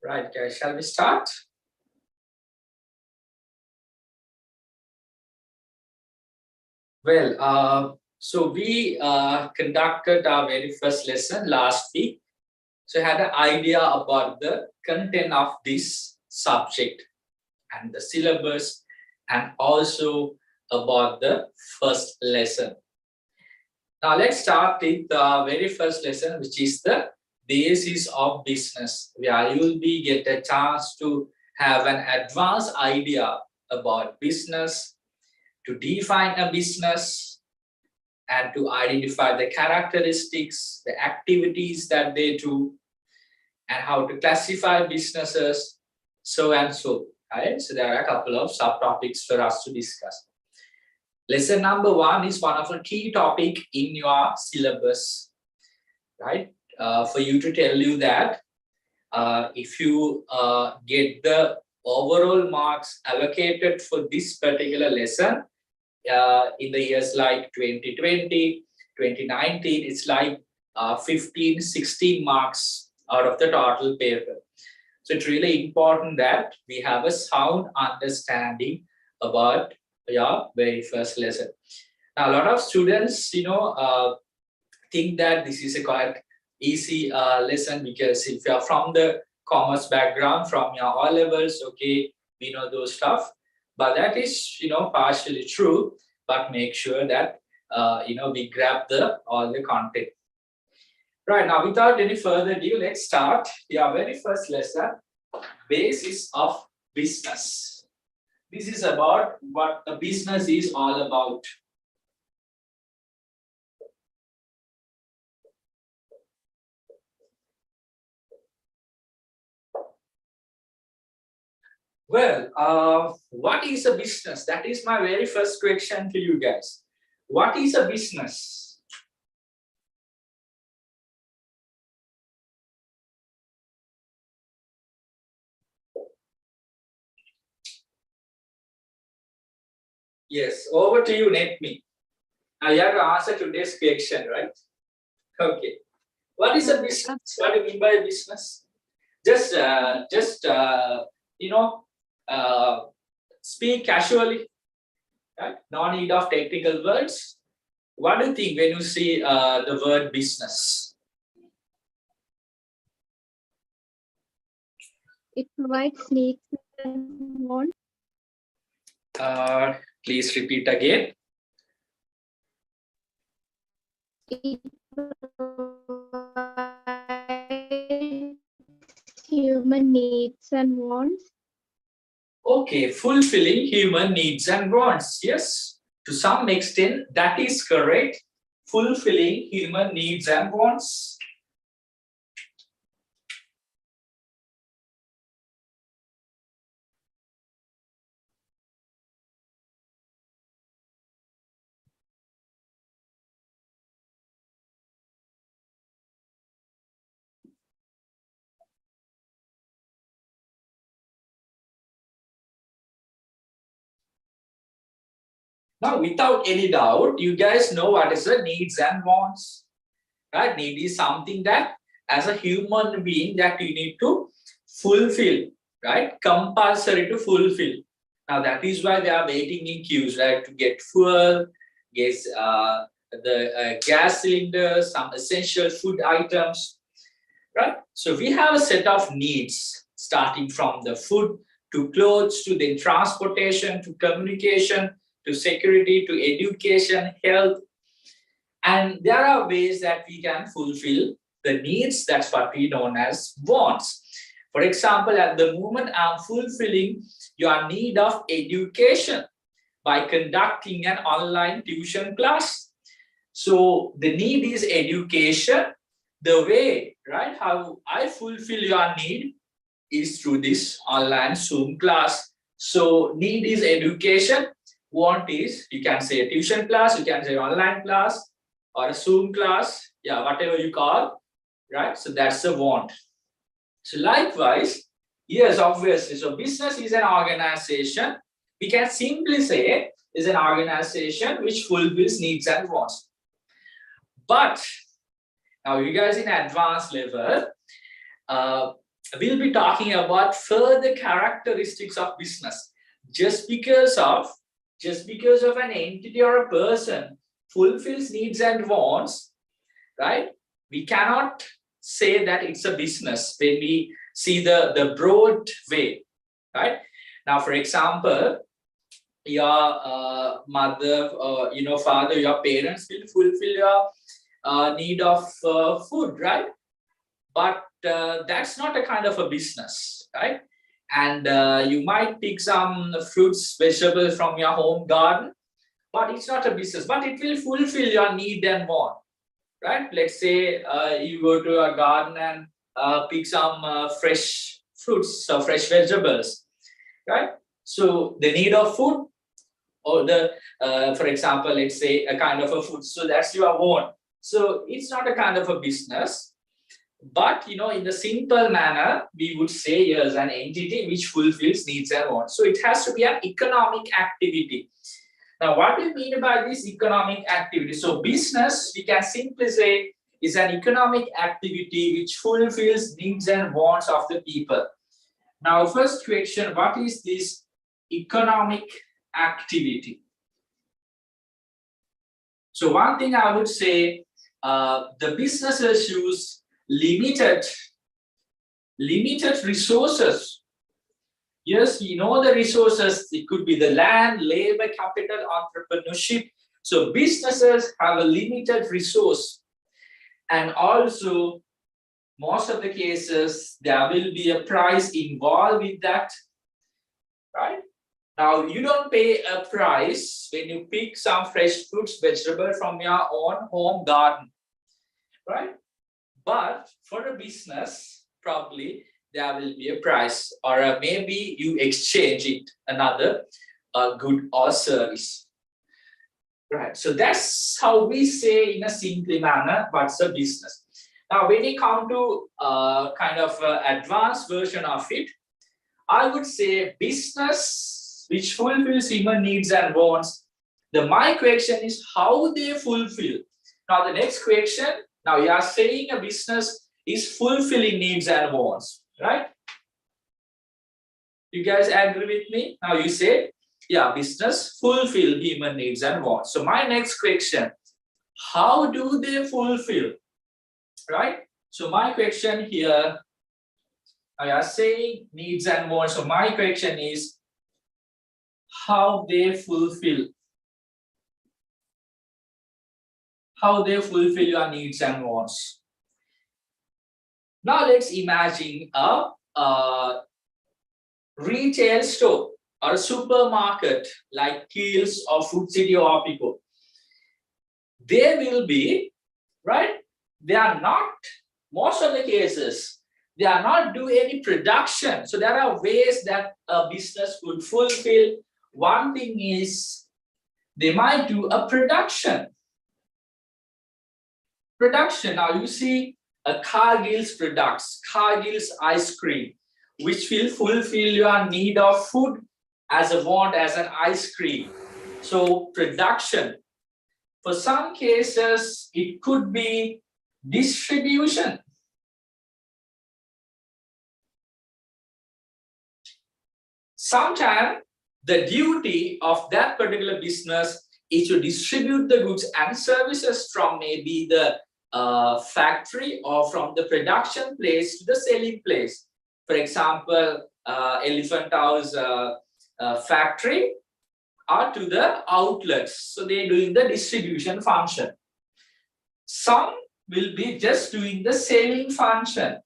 Right, guys, shall we start? Well, so we conducted our very first lesson last week. So I had an idea about the content of this subject and the syllabus, and also about the first lesson. Now let's start with the very first lesson, which is the basis of business, where you will be get a chance to have an advanced idea about business, to define a business, and to identify the characteristics, the activities that they do, and how to classify businesses, so and so. Right? So there are a couple of subtopics for us to discuss. Lesson number 1 is one of the key topic in your syllabus, right? For you to tell you that if you get the overall marks allocated for this particular lesson in the years like 2020, 2019, it's like 15, 16 marks out of the total paper. So it's really important that we have a sound understanding about your very first lesson. Now, a lot of students, think that this is a quite easy lesson, because if you are from the commerce background, from your O levels, okay, we know those stuff. But that is, partially true. But make sure that we grab all the content. Right, now, without any further ado, let's start your very first lesson, basis of business. This is about what a business is all about. Well, what is a business? That is my very first question to you guys. What is a business? Yes, over to you, Netmi. Now you have to answer today's question, right? Okay. What is a business? What do you mean by a business? Just speak casually, right? No need of technical words. What do you think when you see the word business? It provides needs and wants. Please repeat again. It provides human needs and wants. Okay, fulfilling human needs and wants. Yes, to some extent, that is correct. Fulfilling human needs and wants. Now, without any doubt, you guys know what is the needs and wants, right? Need is something that as a human being that you need to fulfill, right? Compulsory to fulfill. Now, that is why they are waiting in queues, right? To get fuel, get the gas cylinders, some essential food items, right? So we have a set of needs, starting from the food to clothes, to the transportation, to communication, to security, to education, health. And there are ways that we can fulfill the needs. That's what we know as wants. For example, at the moment, I'm fulfilling your need of education by conducting an online tuition class. So the need is education. The way, right, how I fulfill your need is through this online Zoom class. So need is education. Want is, you can say a tuition class, you can say online class, or a Zoom class, yeah, whatever you call, right? So that's the want. So likewise, yes, obviously, so business is an organization. We can simply say is an organization which fulfills needs and wants. But now you guys in advanced level, we'll be talking about further characteristics of business. Just because of an entity or a person fulfills needs and wants, right? We cannot say that it's a business when we see the broad way, right? Now, for example, your mother, father, your parents will fulfill your need of food, right? But that's not a kind of a business, right? And you might pick some fruits, vegetables from your home garden, but it's not a business, but it will fulfill your need and want, right? Let's say you go to a garden and pick some fresh fruits or fresh vegetables, right? So the need of food, or for example, let's say a kind of a food, so that's your want. So it's not a kind of a business, but in the simple manner, we would say here's an entity which fulfills needs and wants. So it has to be an economic activity. Now, what do you mean by this economic activity? So business, we can simply say, is an economic activity which fulfills needs and wants of the people. Now, first question, what is this economic activity? So one thing I would say, the businesses use limited resources. Yes, the resources, it could be the land, labor, capital, entrepreneurship. So businesses have a limited resource. And also, most of the cases, there will be a price involved with that, right? Now, you don't pay a price when you pick some fresh fruits, vegetables from your own home garden, right? But for a business, probably there will be a price, or maybe you exchange it another good or service, right? So that's how we say in a simple manner what's a business. Now, when you come to kind of advanced version of it, I would say business which fulfills human needs and wants. My question is how they fulfill. Now, the next question, now you are saying a business is fulfilling needs and wants, right? You guys agree with me? Now you say, yeah, business fulfill human needs and wants. So my next question, how do they fulfill, right? So my question here, I are saying needs and wants. So my question is how they fulfill. How they fulfill your needs and wants. Now let's imagine a retail store or a supermarket like Kiehl's or Food City or Apico. They will be, right? They are not, most of the cases, they are not doing any production. So there are ways that a business could fulfill. One thing is they might do a production. Now you see Cargill's products, Cargill's ice cream, which will fulfill your need of food as a want, as an ice cream. So production. For some cases, it could be distribution. Sometimes the duty of that particular business is to distribute the goods and services from maybe the factory or from the production place to the selling place. For example, Elephant House factory or to the outlets. So they're doing the distribution function. Some will be just doing the selling function.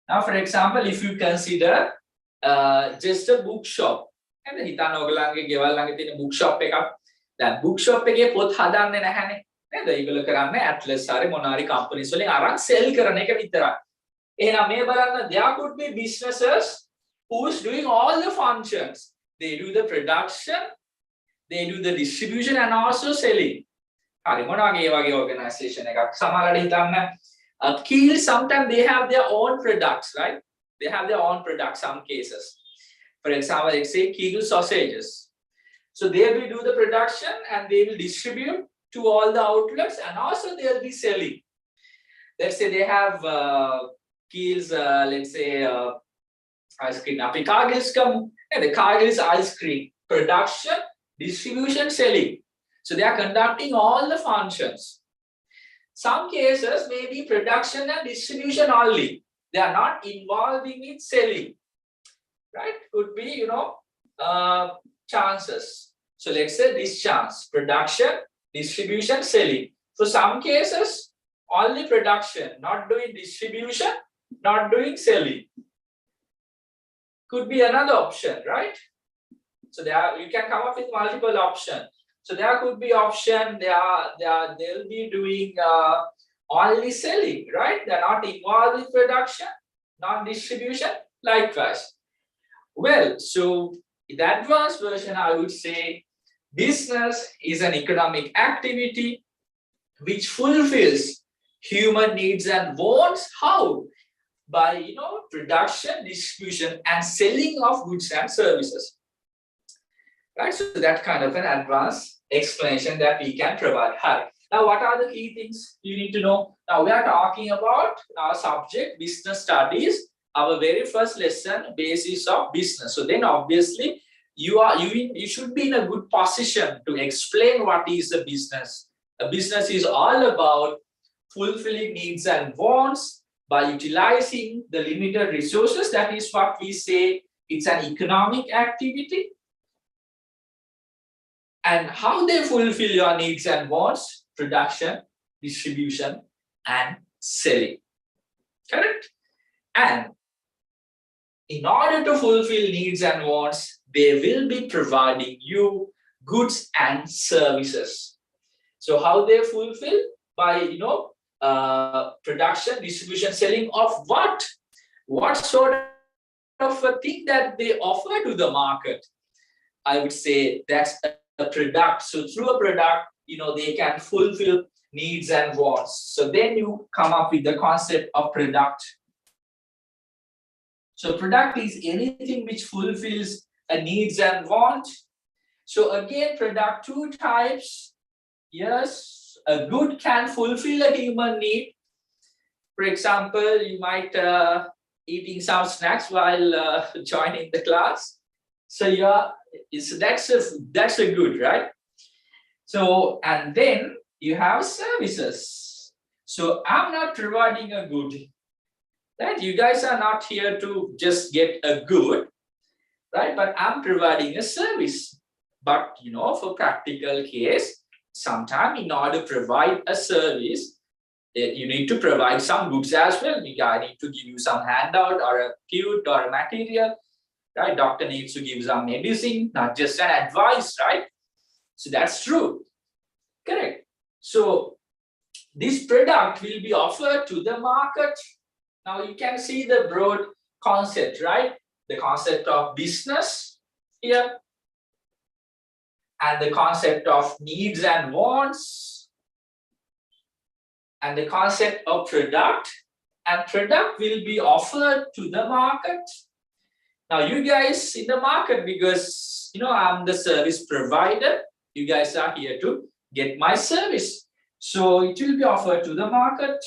Now, for example, if you consider just a bookshop, and හිතන්න ඔයගලන්ගේ ගෙවල් ළඟ තියෙන bookshop එකක්. දැන් bookshop එකේ පොත් හදන්නේ නැහැනේ. නේද? ඒගොල්ලෝ කරන්නේ Atlas හරි මොනාරි companies වලින් අරන් sell කරන එක විතරයි. එහෙනම් මේ බලන්න, there could be businesses who's doing all the functions. They do the production, they do the distribution and also selling. හරි මොනවාගේ වගේ organization එකක්. සමහරවිට හිතන්න Keel, sometimes they have their own products, right? They have their own products, some cases. For example, let's say Keel sausages. So they will do the production and they will distribute to all the outlets and also they'll be selling. Let's say they have kills, let's say, ice cream. Api Cargill's come, and the Cargill's ice cream production, distribution, selling. So they are conducting all the functions. Some cases may be production and distribution only. They are not involving in selling, right? Could be, chances. So let's say this chance: production, distribution, selling. For some cases, only production, not doing distribution, not doing selling. Could be another option, right? So there you can come up with multiple options. So there could be option they'll be doing only selling, right? They're not involved in production, not distribution. Likewise. Well, so in the advanced version, I would say business is an economic activity which fulfills human needs and wants. How? By production, distribution, and selling of goods and services. Right, so that kind of an advanced explanation that we can provide. Hi. Now, what are the key things you need to know? Now, we are talking about our subject, business studies, our very first lesson, basis of business. So then, obviously, you should be in a good position to explain what is a business. A business is all about fulfilling needs and wants by utilizing the limited resources. That is what we say. It's an economic activity. And how they fulfill your needs and wants: production, distribution, and selling. Correct? And in order to fulfill needs and wants, they will be providing you goods and services. So how they fulfill? By production, distribution, selling of what? What sort of a thing that they offer to the market? I would say that's a product. So through a product, they can fulfill needs and wants. So then you come up with the concept of product. So product is anything which fulfills a needs and want. So again, product, two types. Yes, a good can fulfill a human need. For example, you might eating some snacks while joining the class. So that's a good, right? So, and then you have services. So I'm not providing a good, right? You guys are not here to just get a good, right? But I'm providing a service. But for practical case, sometimes in order to provide a service, you need to provide some goods as well. I need to give you some handout or a cute or a material. Right? Doctor needs to give some medicine, not just an advice, right? So that's true. Correct. So this product will be offered to the market. Now you can see the broad concept, right? The concept of business here. And the concept of needs and wants. And the concept of product. And product will be offered to the market. Now, you guys in the market, because I'm the service provider, you guys are here to get my service. So it will be offered to the market.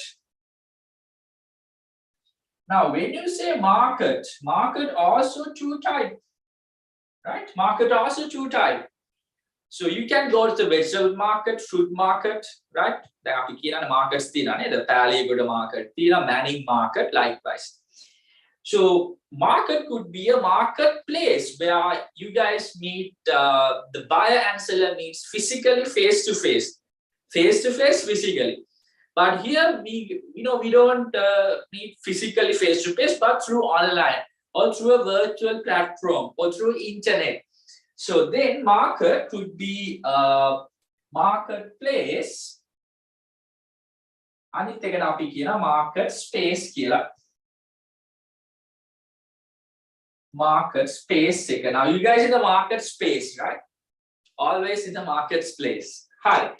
Now, when you say market also two type, right? Market also two type. So you can go to the vegetable market, fruit market, right? The markets, the Pali market, the Manning market, likewise. So market could be a marketplace where you guys meet, the buyer and seller meets physically, face-to-face, physically. But here we don't meet physically face-to-face, but through online or through a virtual platform or through internet. So then market could be a marketplace. Anit eකට අපි කියන market space කියලා. Market space එක. Now you guys in the market space, right? Always in the market space. Hi.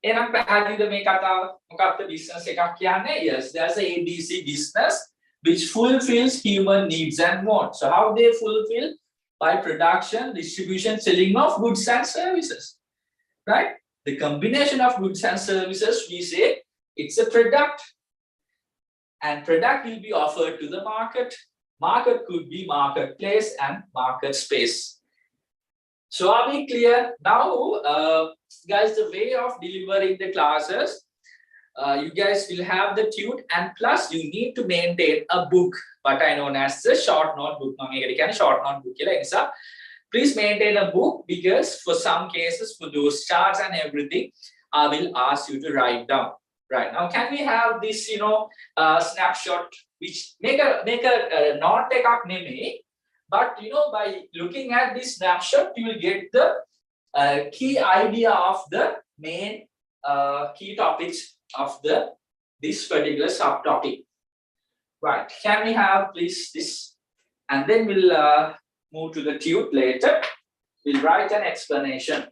එහෙනම් පැහැදිලිද මේ කතාව? මොකක්ද business එකක් කියන්නේ? Yes, there's a ABC business which fulfills human needs and wants. So how they fulfill? By production, distribution, selling of goods and services. Right? The combination of goods and services, we say it's a product. and product will be offered to the market. Market could be marketplace and market space. So are we clear? Now, guys, the way of delivering the classes, you guys will have the tune, and plus you need to maintain a book, what I known as the short notebook. Short notebook. Please maintain a book, because for some cases, for those charts and everything, I will ask you to write down. Right now, can we have this, snapshot, which make a not take up name, but by looking at this snapshot, you will get the key idea of the main key topics of this particular subtopic. Right? Can we have please this, and then we'll move to the tube later. We'll write an explanation.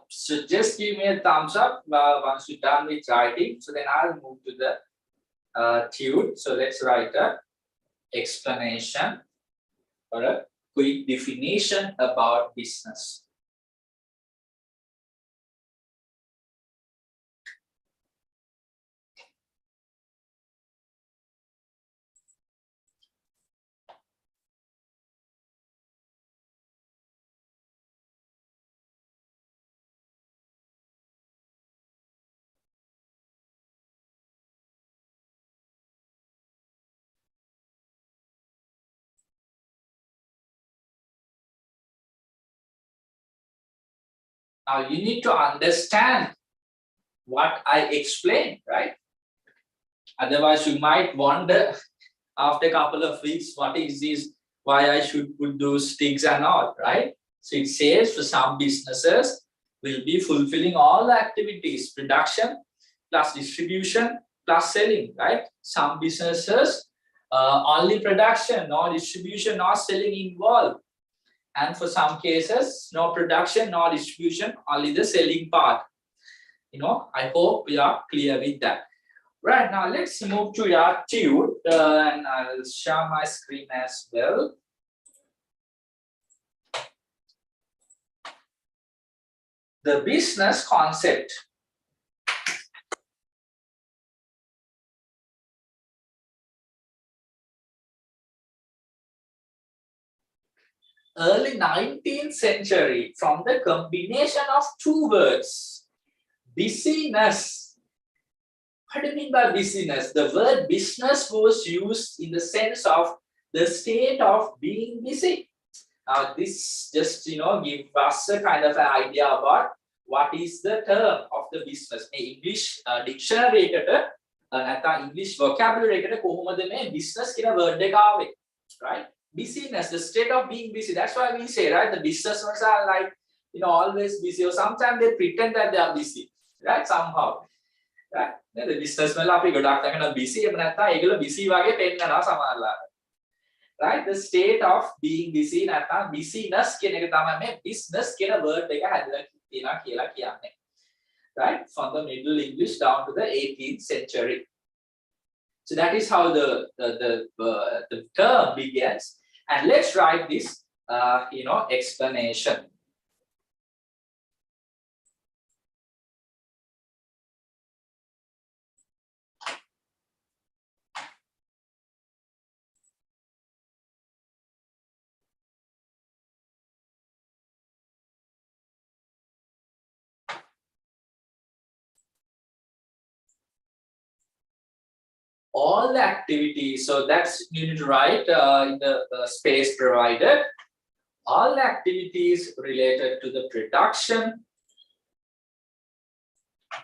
So just give me a thumbs up once you're done with writing. So then I'll move to the tune. So let's write a explanation or a quick definition about business. Now you need to understand what I explained, right? Otherwise, you might wonder after a couple of weeks, what is this? Why I should put those sticks and all, right? So it says for some businesses will be fulfilling all the activities, production plus distribution plus selling, right? Some businesses only production, no distribution, no selling involved. And for some cases, no production, no distribution, only the selling part. I hope we are clear with that. Right, now let's move to attitude, and I'll share my screen as well. The business concept. Early 19th century, from the combination of two words, busyness. What do you mean by busyness? The word business was used in the sense of the state of being busy. Now, this just give us a kind of an idea about what is the term of the business. English dictionary නැත්නම් English vocabulary එකට කොහොමද මේ business කියන word එක ආවේ, right? Busyness, the state of being busy. That's why we say, right, the business ones are like always busy, or sometimes they pretend that they are busy, right? Somehow, right? The business වල අපි ගොඩක් තැනක busy එහෙම නැත්නම් ඒගොල්ලෝ busy වගේ පෙන්නනවා සමහරවිට. Right, the state of being busy නැත්නම් busyness කියන එක තමයි මේ business කියන word එක හැදලා තියෙනවා කියලා කියන්නේ. Right, from the Middle English down to the 18th century. So that is how the term begins. And let's write this explanation. All the activities, so that's you need to write in the space provided. All the activities related to the production,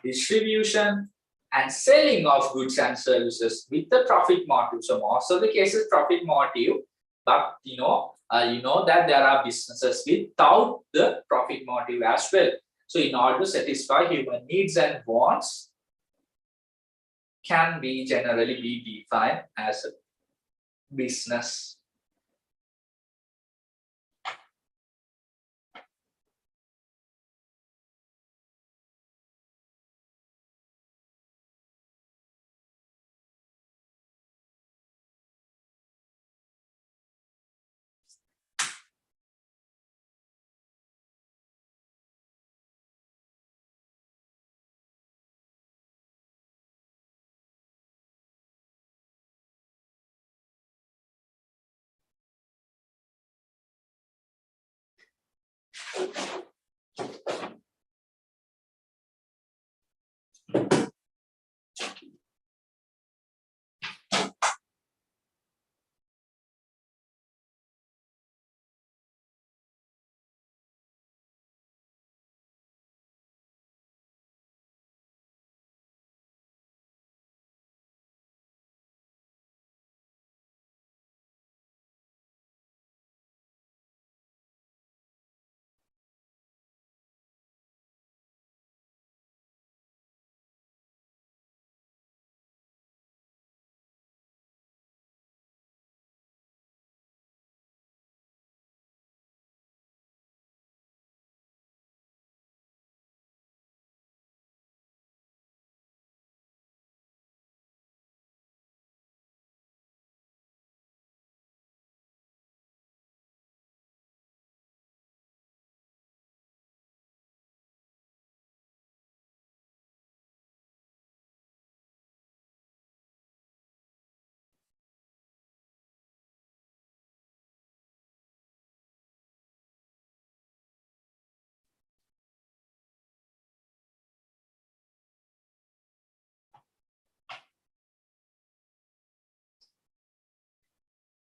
distribution, and selling of goods and services with the profit motive. So most of the cases profit motive, but you know that there are businesses without the profit motive as well. So in order to satisfy human needs and wants, can be generally be defined as a business.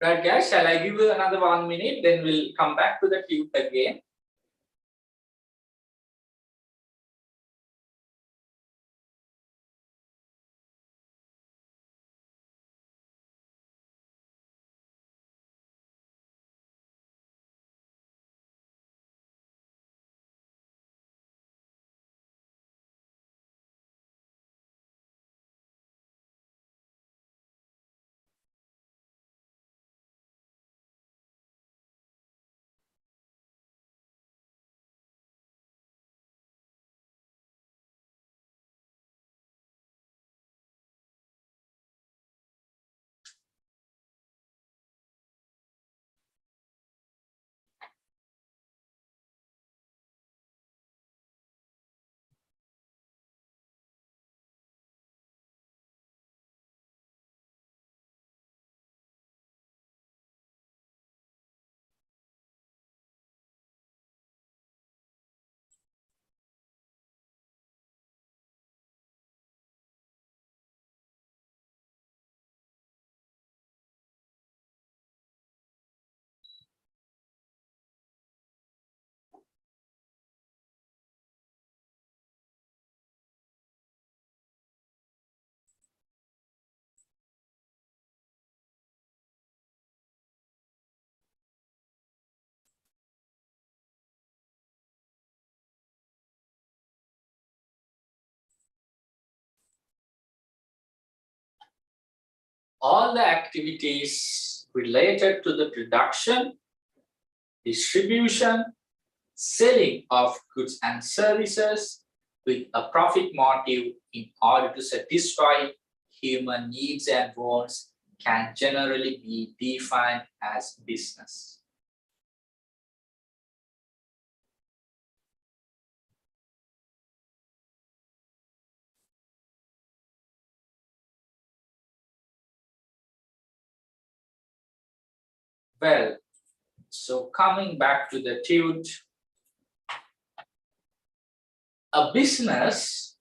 Right, guys, shall I give you another 1 minute? Then we'll come back to the tube again. all the activities related to the production, distribution, selling of goods and services with a profit motive in order to satisfy human needs and wants can generally be defined as business. Well, so coming back to the truth, a business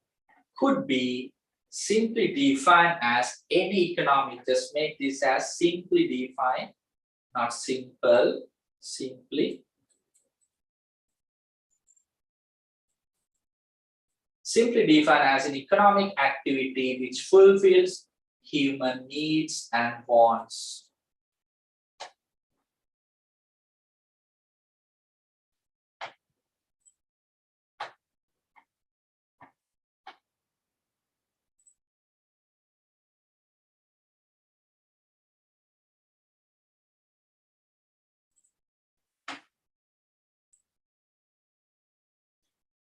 could be simply defined as any economic. Just make this as simply defined, not simple, simply. Simply defined as an economic activity which fulfills human needs and wants.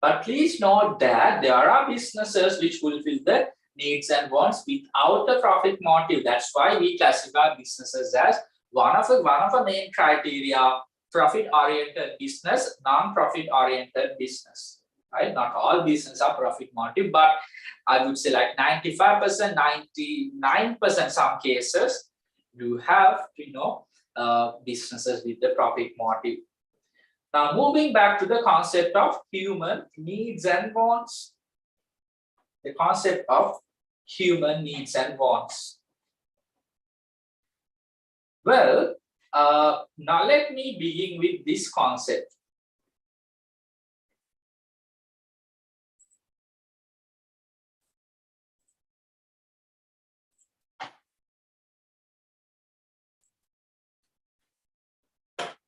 But please note that there are businesses which fulfill the needs and wants without a profit motive. That's why we classify businesses as one of the main criteria: profit-oriented business, non-profit-oriented business. Right? Not all businesses are profit motive, but I would say like 95%, 99% some cases do have businesses with the profit motive. Now, moving back to the concept of human needs and wants. The concept of human needs and wants. Well, now let me begin with this concept.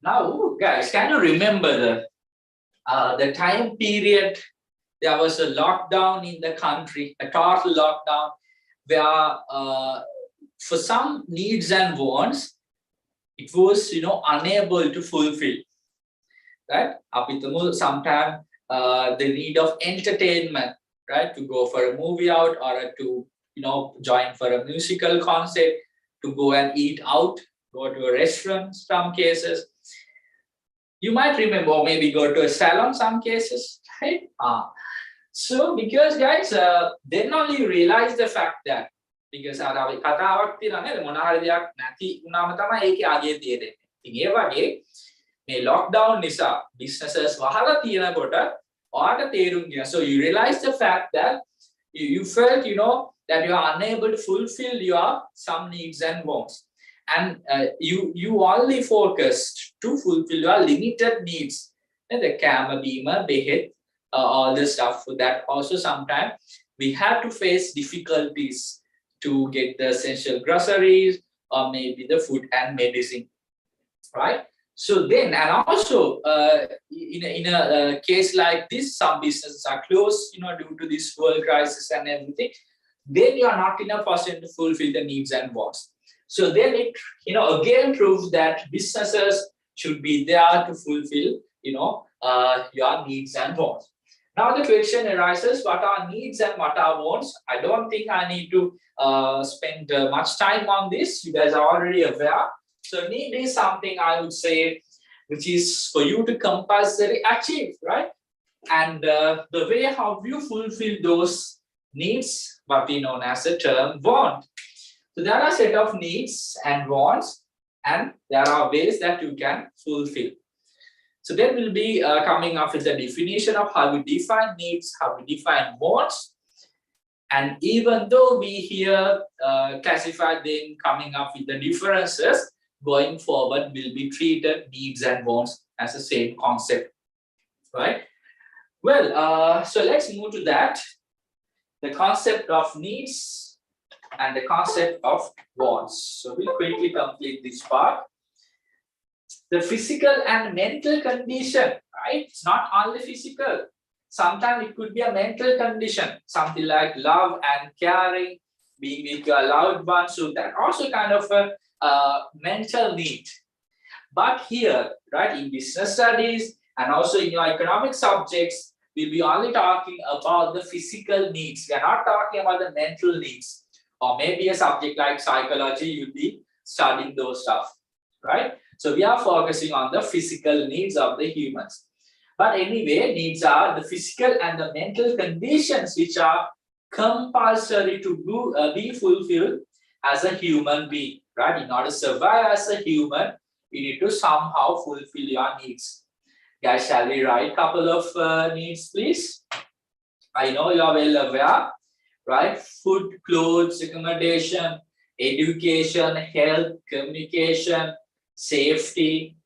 Now, guys, can you remember the time period? There was a lockdown in the country, a total lockdown, where for some needs and wants, it was unable to fulfill. Right? Sometimes the need of entertainment, right, to go for a movie out or to join for a musical concert, to go and eat out, go to a restaurant. Some cases. You might remember, or maybe go to a salon, some cases, right? So, because guys, then only you realize the fact that, because අපි කතාවක් තියෙනවා නේද මොන හරි දෙයක් නැති වුණාම තමයි ඒකේ අගය තියෙන්නේ. ඉතින් ඒ වගේ මේ lockdown නිසා businesses වහලා තියෙනකොට ඔයාට තේරුම් ගියා. So you realize the fact that you felt that you are unable to fulfill your some needs and wants. And you only focused to fulfill your limited needs. And the camera, beamer, behead, all the stuff for that. Also, sometimes we had to face difficulties to get the essential groceries or maybe the food and medicine, right? So then, and also in a case like this, some businesses are closed, due to this world crisis and everything. Then you are not in a position to fulfill the needs and wants. So then it, again proves that businesses should be there to fulfill, your needs and wants. Now the question arises: what are needs and what are wants? I don't think I need to spend much time on this. You guys are already aware. So need is something I would say, which is for you to compulsory achieve, right? And the way how you fulfill those needs, what we know as a term want. So there are a set of needs and wants, and there are ways that you can fulfill. So then we'll be coming up with the definition of how we define needs, how we define wants. And even though we here classify them, coming up with the differences, going forward will be treated needs and wants as the same concept, right? Well, so let's move to that. The concept of needs and the concept of wants. So we'll quickly complete this part. The physical and mental condition, right? It's not only physical. Sometimes it could be a mental condition, something like love and caring, being with your loved ones. So that also kind of a mental need. But here, right, in business studies and also in your economic subjects, we'll be only talking about the physical needs. We are not talking about the mental needs. Or maybe a subject like psychology, you'll be studying those stuff, right? So we are focusing on the physical needs of the humans. But anyway, needs are the physical and the mental conditions which are compulsory to be fulfilled as a human being, right? In order to survive as a human, you need to somehow fulfill your needs. Guys, shall we write a couple of needs, please? I know you are well aware, right? Food, clothes, accommodation, education, health, communication, safety,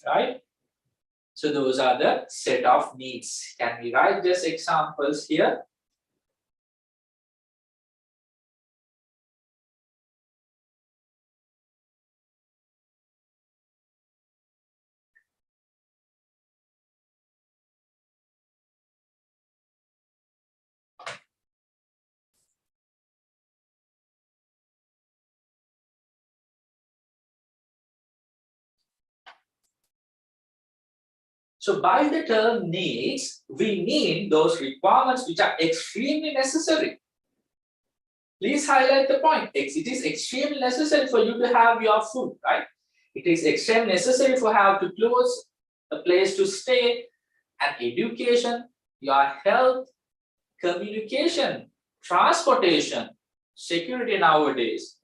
right? So those are the set of needs. Can we write just examples here? So by the term needs, we mean those requirements which are extremely necessary. Please highlight the point. It is extremely necessary for you to have your food, right? It is extremely necessary for have to clothes, a place to stay, and education, your health, communication, transportation, security nowadays.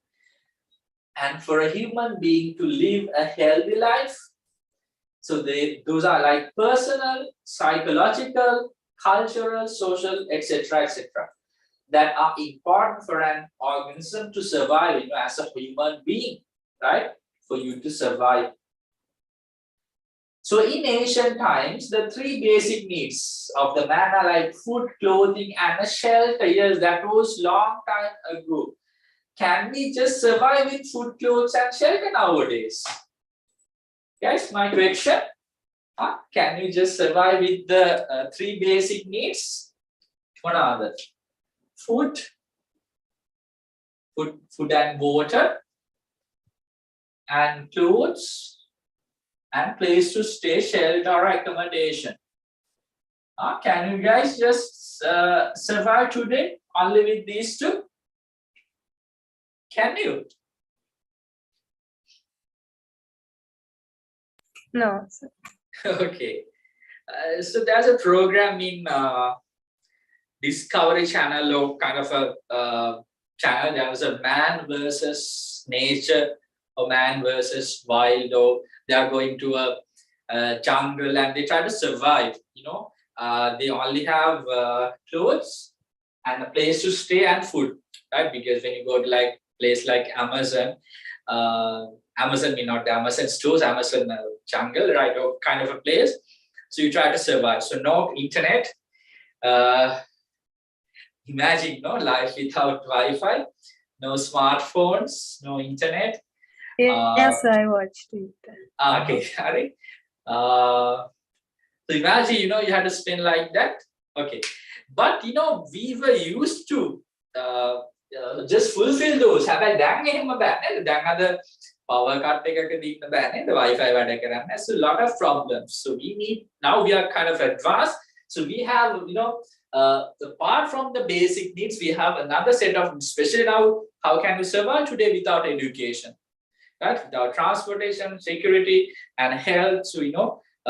And for a human being to live a healthy life, so those are like personal, psychological, cultural, social, etc., etc., that are important for an organism to survive, as a human being, right? For you to survive. So in ancient times, the three basic needs of the man are like food, clothing, and a shelter. Yes, that was long time ago. Can we just survive with food, clothes, and shelter nowadays? Guys, my question. Can you just survive with the three basic needs? What are they? Food and water, and clothes, and place to stay, shelter, or accommodation. Can you guys just survive today only with these two? Can you? No. Okay. So there's a program in Discovery Channel, or kind of a channel. There was a man versus nature, or man versus wild, or they are going to a jungle and they try to survive. They only have clothes and a place to stay and food, right? Because when you go to like place like Amazon, Amazon may not the Amazon stores, Amazon jungle, right, or kind of a place. So you try to survive. So no internet. Imagine life without Wi-Fi, no smartphones, no internet. Yes, I watched it. Okay, sorry. So imagine, you had to spend like that. Okay, but we were used to just fulfill those. Have දැන් එහෙම බෑ නේද? දැන් අද power cut එකකදී ඉන්න බෑ නේද? Wi-Fi වැඩ කරන්න. So a lot of problems. So now we are kind of advanced. So we have, apart from the basic needs, we have another set of, especially now, how can we survive today without education, right? Without transportation, security, and health. So,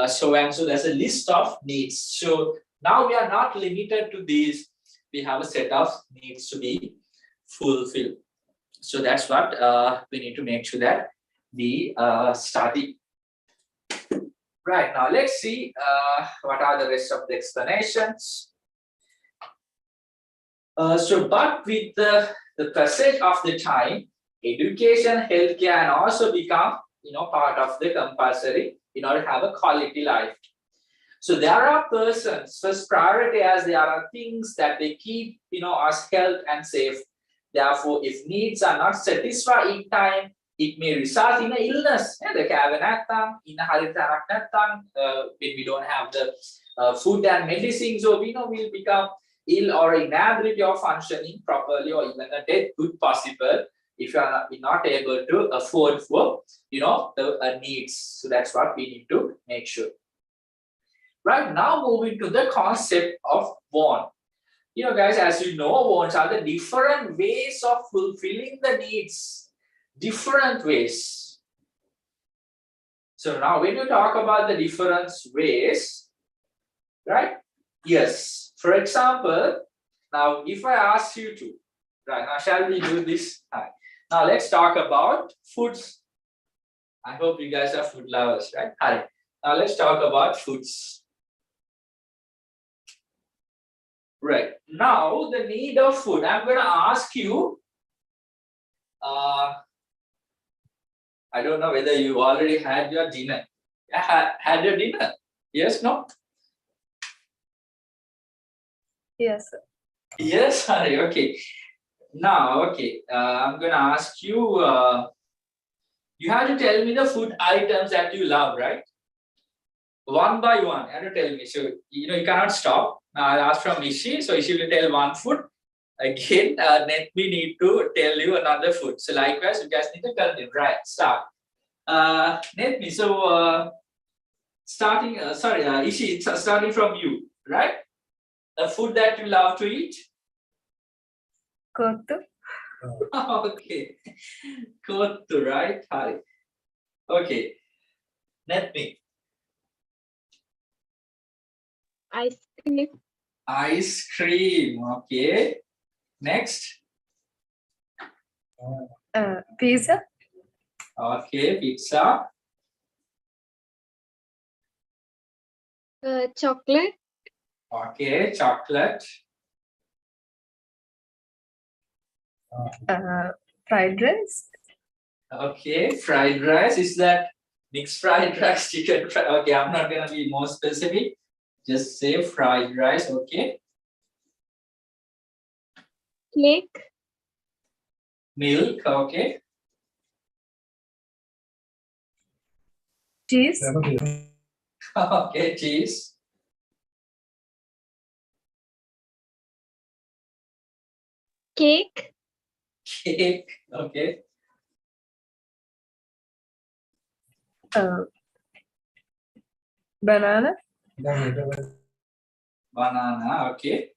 so there's a list of needs. So now we are not limited to these. We have a set of needs to be fulfilled. So that's what we need to make sure that we study. Right, now let's see what are the rest of the explanations. But with the passage of the time, education, healthcare, and also become part of the compulsory in order to have a quality life. So there are persons first priority as there are things that they keep us health and safe. Therefore, if needs are not satisfied in time, it may result in an illness. When we don't have the food and medicine, so we'll become ill or inability of functioning properly, or even a death could possible if you are not able to afford for, the needs. So that's what we need to make sure. Right now, moving to the concept of want. Guys, as you know, wants are the different ways of fulfilling the needs. Different ways. So now when you talk about the different ways, right? Yes. For example, now if I ask you to, right, now shall we do this? Right. Now let's talk about foods. I hope you guys are food lovers, right? All right. Now let's talk about foods. Right. Now the need of food. I'm going to ask you, I don't know whether you already had your dinner. Had your dinner? Yes, no? Yes, sir. Yes, sorry, okay. Now, okay, I'm going to ask you, you have to tell me the food items that you love, right? One by one, you have to tell me. So, you cannot stop. Now, I'll ask from Ishi. So, Ishi will tell one food. Again, let me need to tell you another food. So, likewise, you guys need to continue. Right, start. Let me. So, starting, Ishi, it's starting from you, right? The food that you love to eat? Kottu. Okay. Kottu, right? Hi. Okay. Let me. Ice cream. Ice cream. Okay. Next. Pizza. Okay. Pizza. Chocolate. Okay. Chocolate. Fried rice. Okay. Fried rice. Is that mixed fried rice, chicken fried? Okay. I'm not going to be more specific. Just say fried rice. Okay. Cake. Milk. Okay. Cheese. Okay. Cheese. Cake. Cake. Okay. Banana. Banana. Okay.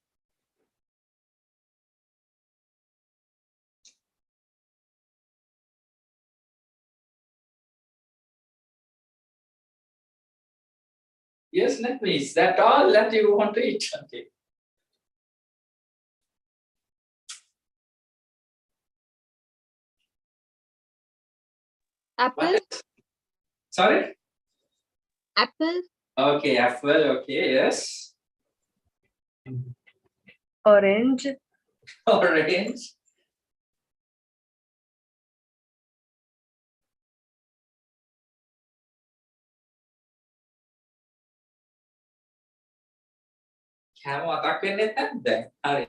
Yes, let me. Is that all that you want to eat? Okay. Apple. Sorry? Apple. Okay, apple. Okay, yes. Orange. Orange. කෑම මතක් වෙන්නේ නැත්නම් දැන්. හරි.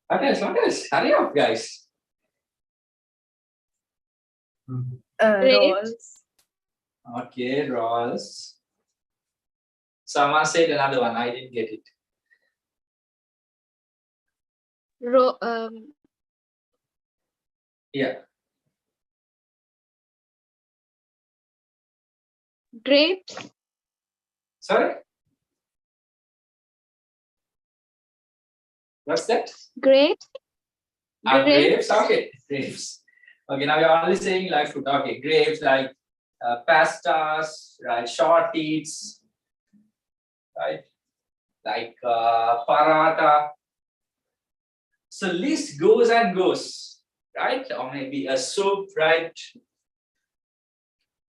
What else? Hurry up, guys. Rolls. Okay, rolls. Someone said another one. I didn't get it. Yeah. Grapes. Sorry? What's that? Grapes. Grapes. Okay, grapes. Okay, now you're only saying like food. Okay, grapes like pastas, right? Short eats, right? Like paratha. So list goes and goes, right? Or maybe a soup, right?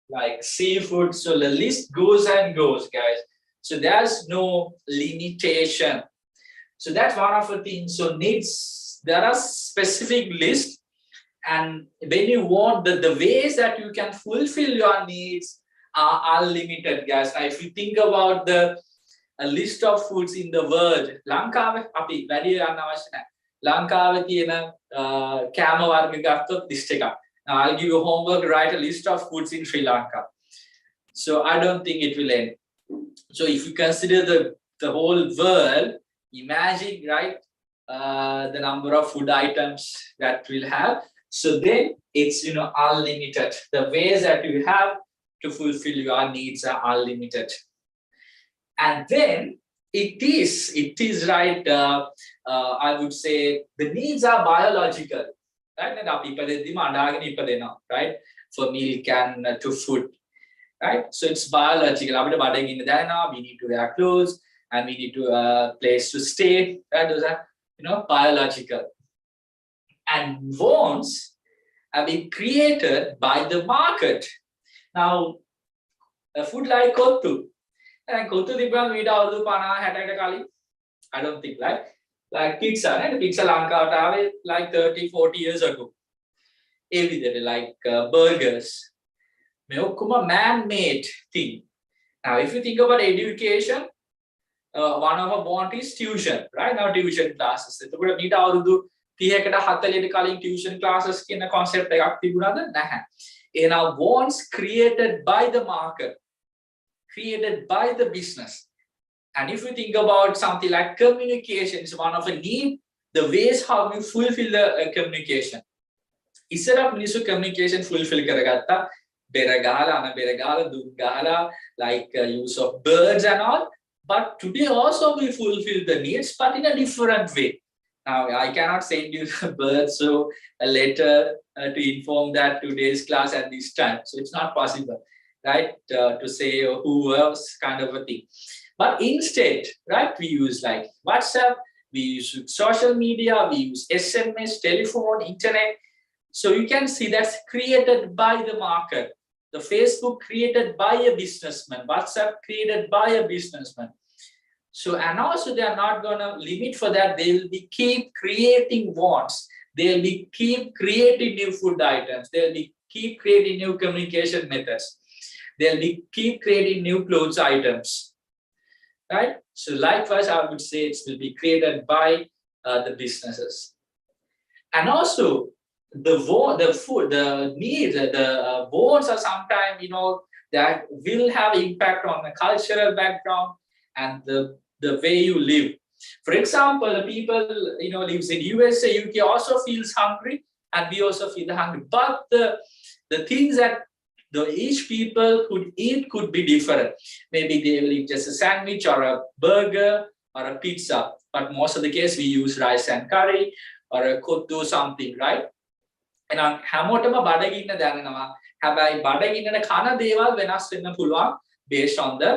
Like seafood. So the list goes and goes, guys. So there's no limitation. So that's one of the things. So needs, there are specific lists, and when you want the ways that you can fulfill your needs are unlimited, guys. Now, if you think about the a list of foods in the world, ලංකාවේ අපි වැඩි යන්න අවශ්‍ය නැහැ. ලංකාවේ තියෙන කෑම වර්ග ගත්තොත් list එකක්. Now I'll give you homework, write a list of foods in Sri Lanka. So I don't think it will end. So if you consider the whole world, Imagine, right, the number of food items that we'll have. So then it's, unlimited. The ways that you have to fulfill your needs are unlimited. And then it is right, I would say the needs are biological, right? Right? For milk and to food, right? So it's biological. We need to wear clothes and we need to place to stay, right? Those are, biological. And wants have been created by the market. Now, a food like kotu, and kotu dibang vida avadu 50 60 kali. I don't think like pizza, right? Pizza Lanka like 30 40 years ago. Like burgers. Man-made thing. Now, if you think about education, one of our want is tuition, right? Now, tuition classes. So, we need to 30කට 40කට tuition classes කියන concept එකක් තිබුණාද නැහැ. And our wants created by the market, created by the business. And if you think about something like communication, is one of the need, the ways how we fulfill the communication. Instead of මිනිස්සු communication fulfill කරගත්තා, බෙර ගහලා අන බෙර ගහලා දුම් ගහලා like use of birds and all. But today also we fulfill the needs, but in a different way. Now, I cannot send you the birds, so a letter to inform that today's class at this time. So it's not possible, right? To say who else kind of a thing. But instead, right, we use like WhatsApp, we use social media, we use SMS, telephone, internet. So you can see that's created by the market. The Facebook created by a businessman, WhatsApp created by a businessman. So, and also they are not going to limit for that. They will be keep creating wants. They'll be keep creating new food items. They'll be keep creating new communication methods. They'll be keep creating new clothes items, right? So likewise, I would say it will be created by the businesses. And also the food, the needs, the wants are sometimes, that will have impact on the cultural background and the way you live. For example, the people, lives in USA, UK also feels hungry, and we also feel hungry. But the things that each people could eat could be different. Maybe they will eat just a sandwich or a burger or a pizza. But most of the case, we use rice and curry or a kottu something, right? And හැමෝටම බඩගින්න දැනෙනවා. හැබැයි බඩගින්නන කන දේවල් වෙනස් වෙන්න පුළුවන් based on the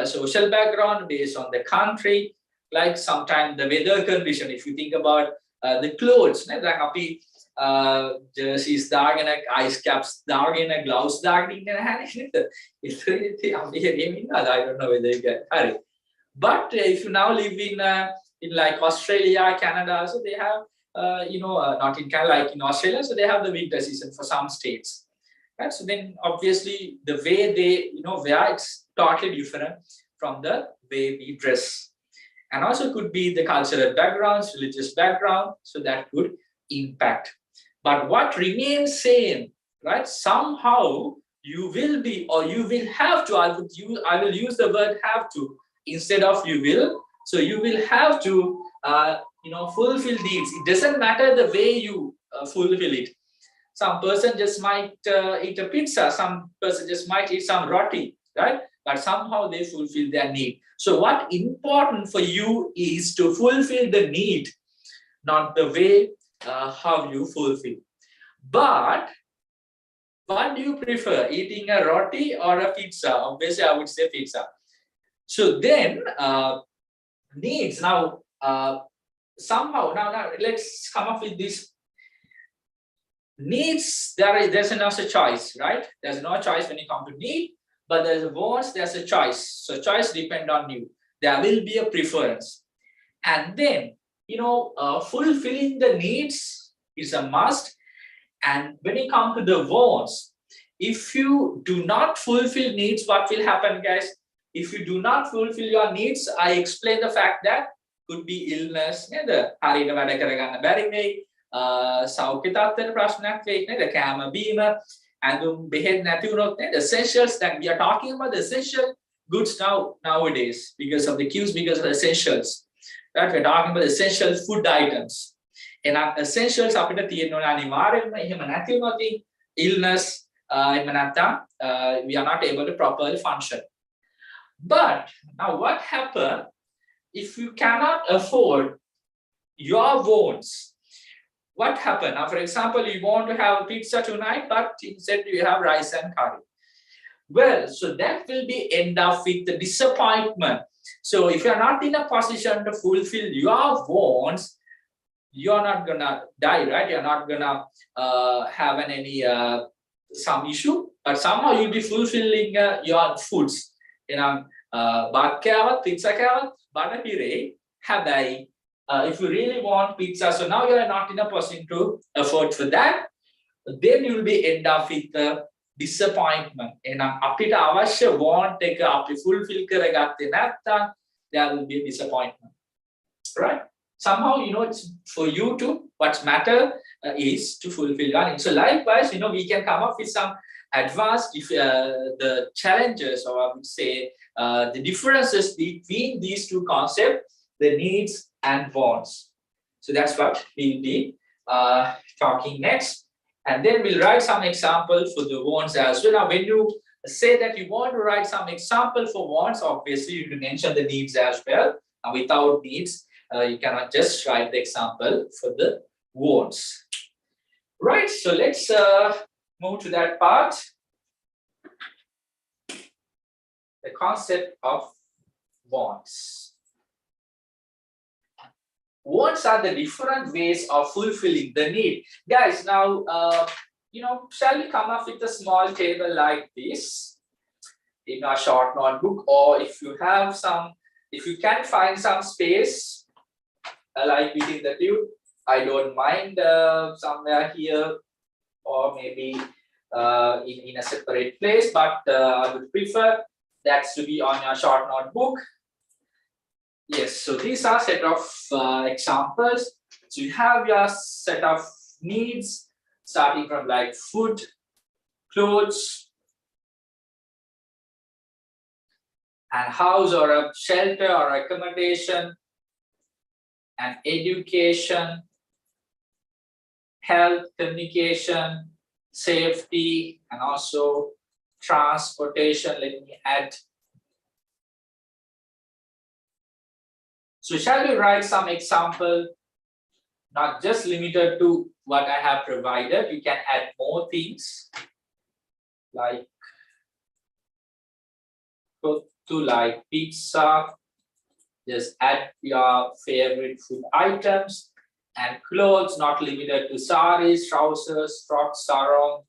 social background, based on the country, like sometimes the weather condition. If you think about the clothes, like අපි jerseys දාගෙන ice caps දාගෙන gloves දාගෙන ඉන්න නැහැ නේද? අපි හැදීම ඉන්නවාද? I don't know whether you get හරි. But if you now live in like Australia, Canada, so they have not in Canada, like in Australia, so they have the winter season for some states. Right? So then obviously the way they wear, it's totally different from the way we dress. And also could be the cultural backgrounds, religious background, so that could impact. But what remains same, right? Somehow you will be, or you will have to, I will use the word have to instead of you will. So you will have to fulfill needs. It doesn't matter the way you fulfill it. Some person just might eat a pizza, some person just might eat some roti, right? But somehow they fulfill their need. So what important for you is to fulfill the need, not the way how you fulfill. But what do you prefer, eating a roti or a pizza? Obviously, I would say pizza. So then needs now. Somehow now let's come up with this needs. There's no such choice, right? There's no choice when you come to need, but there's wants, there's a choice. So choice depend on you. There will be a preference. And then fulfilling the needs is a must. And when you come to the wants, if you do not fulfill needs, what will happen, guys? If you do not fulfill your needs, I explain the fact that could be illness, නේද? හරියට වැඩ කරගන්න බැරි වෙයි. සෞඛ්‍ය තත්ත්වයට ප්‍රශ්නයක් වෙයි නේද? කැම බීම, ඇඳුම් බෙහෙත් නැති වුණොත් නේද? Essentials, that we are talking about the essential goods nowadays because of the queues, because of the essentials. Right? We're talking about essential food items. And essentials අපිට තියෙන්න ඕන අනිවාර්යයෙන්ම එහෙම නැති වුණොත් illness එහෙම නැත්නම් we are not able to properly function. But now what happens if you cannot afford your wants? What happened? Now, for example, you want to have pizza tonight, but instead you have rice and curry. Well, so that will be end up with the disappointment. So if you're not in a position to fulfill your wants, you're not gonna die, right? You're not gonna have any some issue, but somehow you'll be fulfilling your foods. You know, bhat kawat, pizza kawat, bana pire, habai. If you really want pizza, so now you are not in a position to afford for that, then you will be end up with the disappointment. And අපිට අවශ්‍ය want එක අපි fulfill කරගත්තේ නැත්නම් there will be a disappointment, right? Somehow, you know, it's for you to what matter is to fulfill your needs. So likewise, you know, we can come up with some advanced the challenges, or I would say the differences between these two concepts, the needs and wants. So that's what we'll be talking next. And then we'll write some examples for the wants as well. Now, when you say that you want to write some example for wants, obviously you can mention the needs as well. Now, without needs, you cannot just write the example for the wants. Right, so let's move to that part. The concept of wants. Wants are the different ways of fulfilling the need. Guys, now, you know, shall we come up with a small table like this in a short notebook, or if you have some, if you can find some space, like within the tube, I don't mind somewhere here, or maybe in a separate place, but I would prefer that to be on your short notebook. Yes, so these are set of examples. So you have your set of needs, starting from like food, clothes, and house or a shelter or accommodation, and education, health, communication, safety, and also transportation. Let me add. So shall we write some example, not just limited to what I have provided? You can add more things, like to like pizza. Just add your favorite food items, and clothes, not limited to saris, trousers, frocks, sarong,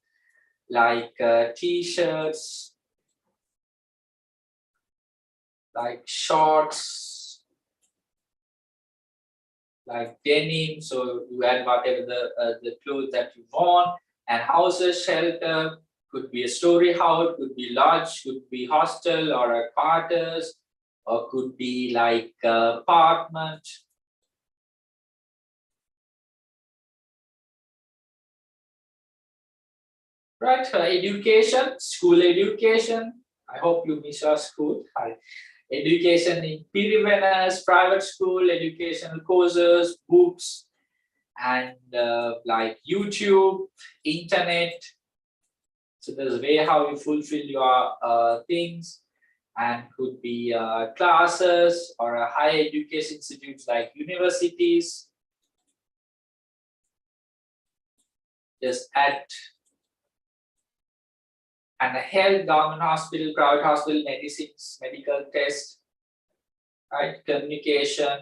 like t-shirts, like shorts, like denim. So you add whatever the clothes that you want. And houses, shelter, could be a story house, could be lodge, could be hostel or a quarters, or could be like apartment. Right, education, school education. I hope you miss your school. Education in Pirivenas, private school, educational courses, books, and like YouTube, internet. So there's a way how you fulfill your things, and could be classes or higher education institutes like universities. Just add. And a health, government hospital, private hospital, medicines, medical test, right? Communication,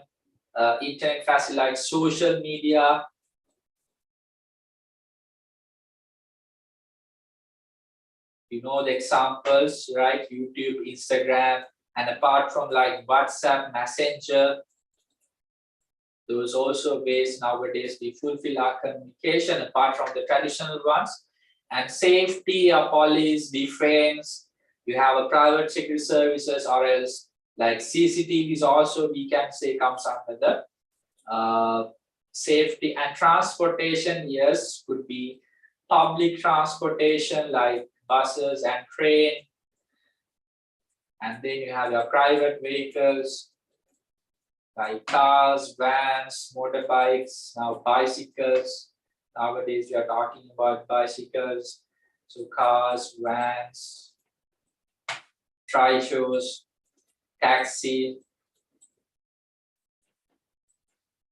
internet facility like social media. You know the examples, right? YouTube, Instagram, and apart from like WhatsApp, Messenger, those also ways nowadays we fulfill our communication apart from the traditional ones. And safety, police, defense, you have a private security services, or else like CCTVs also we can say comes under the safety. And transportation, yes, could be public transportation like buses and train. And then you have your private vehicles, like cars, vans, motorbikes, now bicycles. Nowadays we are talking about bicycles. So cars, vans, trishows, taxi,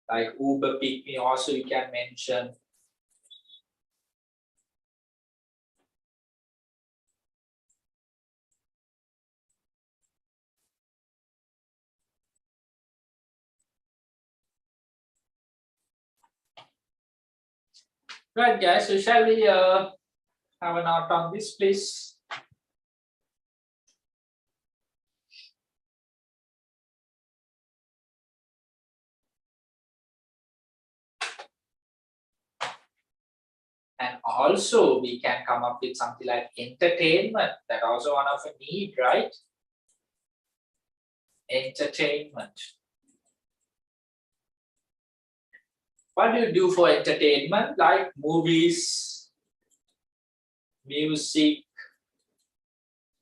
like Uber, Pick Me also you can mention. Right guys, so shall we have a note on this please? And also we can come up with something like entertainment. That also one of a need, right? Entertainment. What do you do for entertainment? Like movies, music,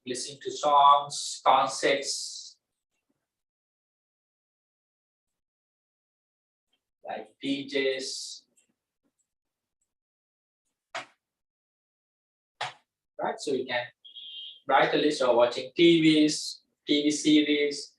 listening to songs, concerts, like DJs, right? So you can write a list of watching TVs, TV series.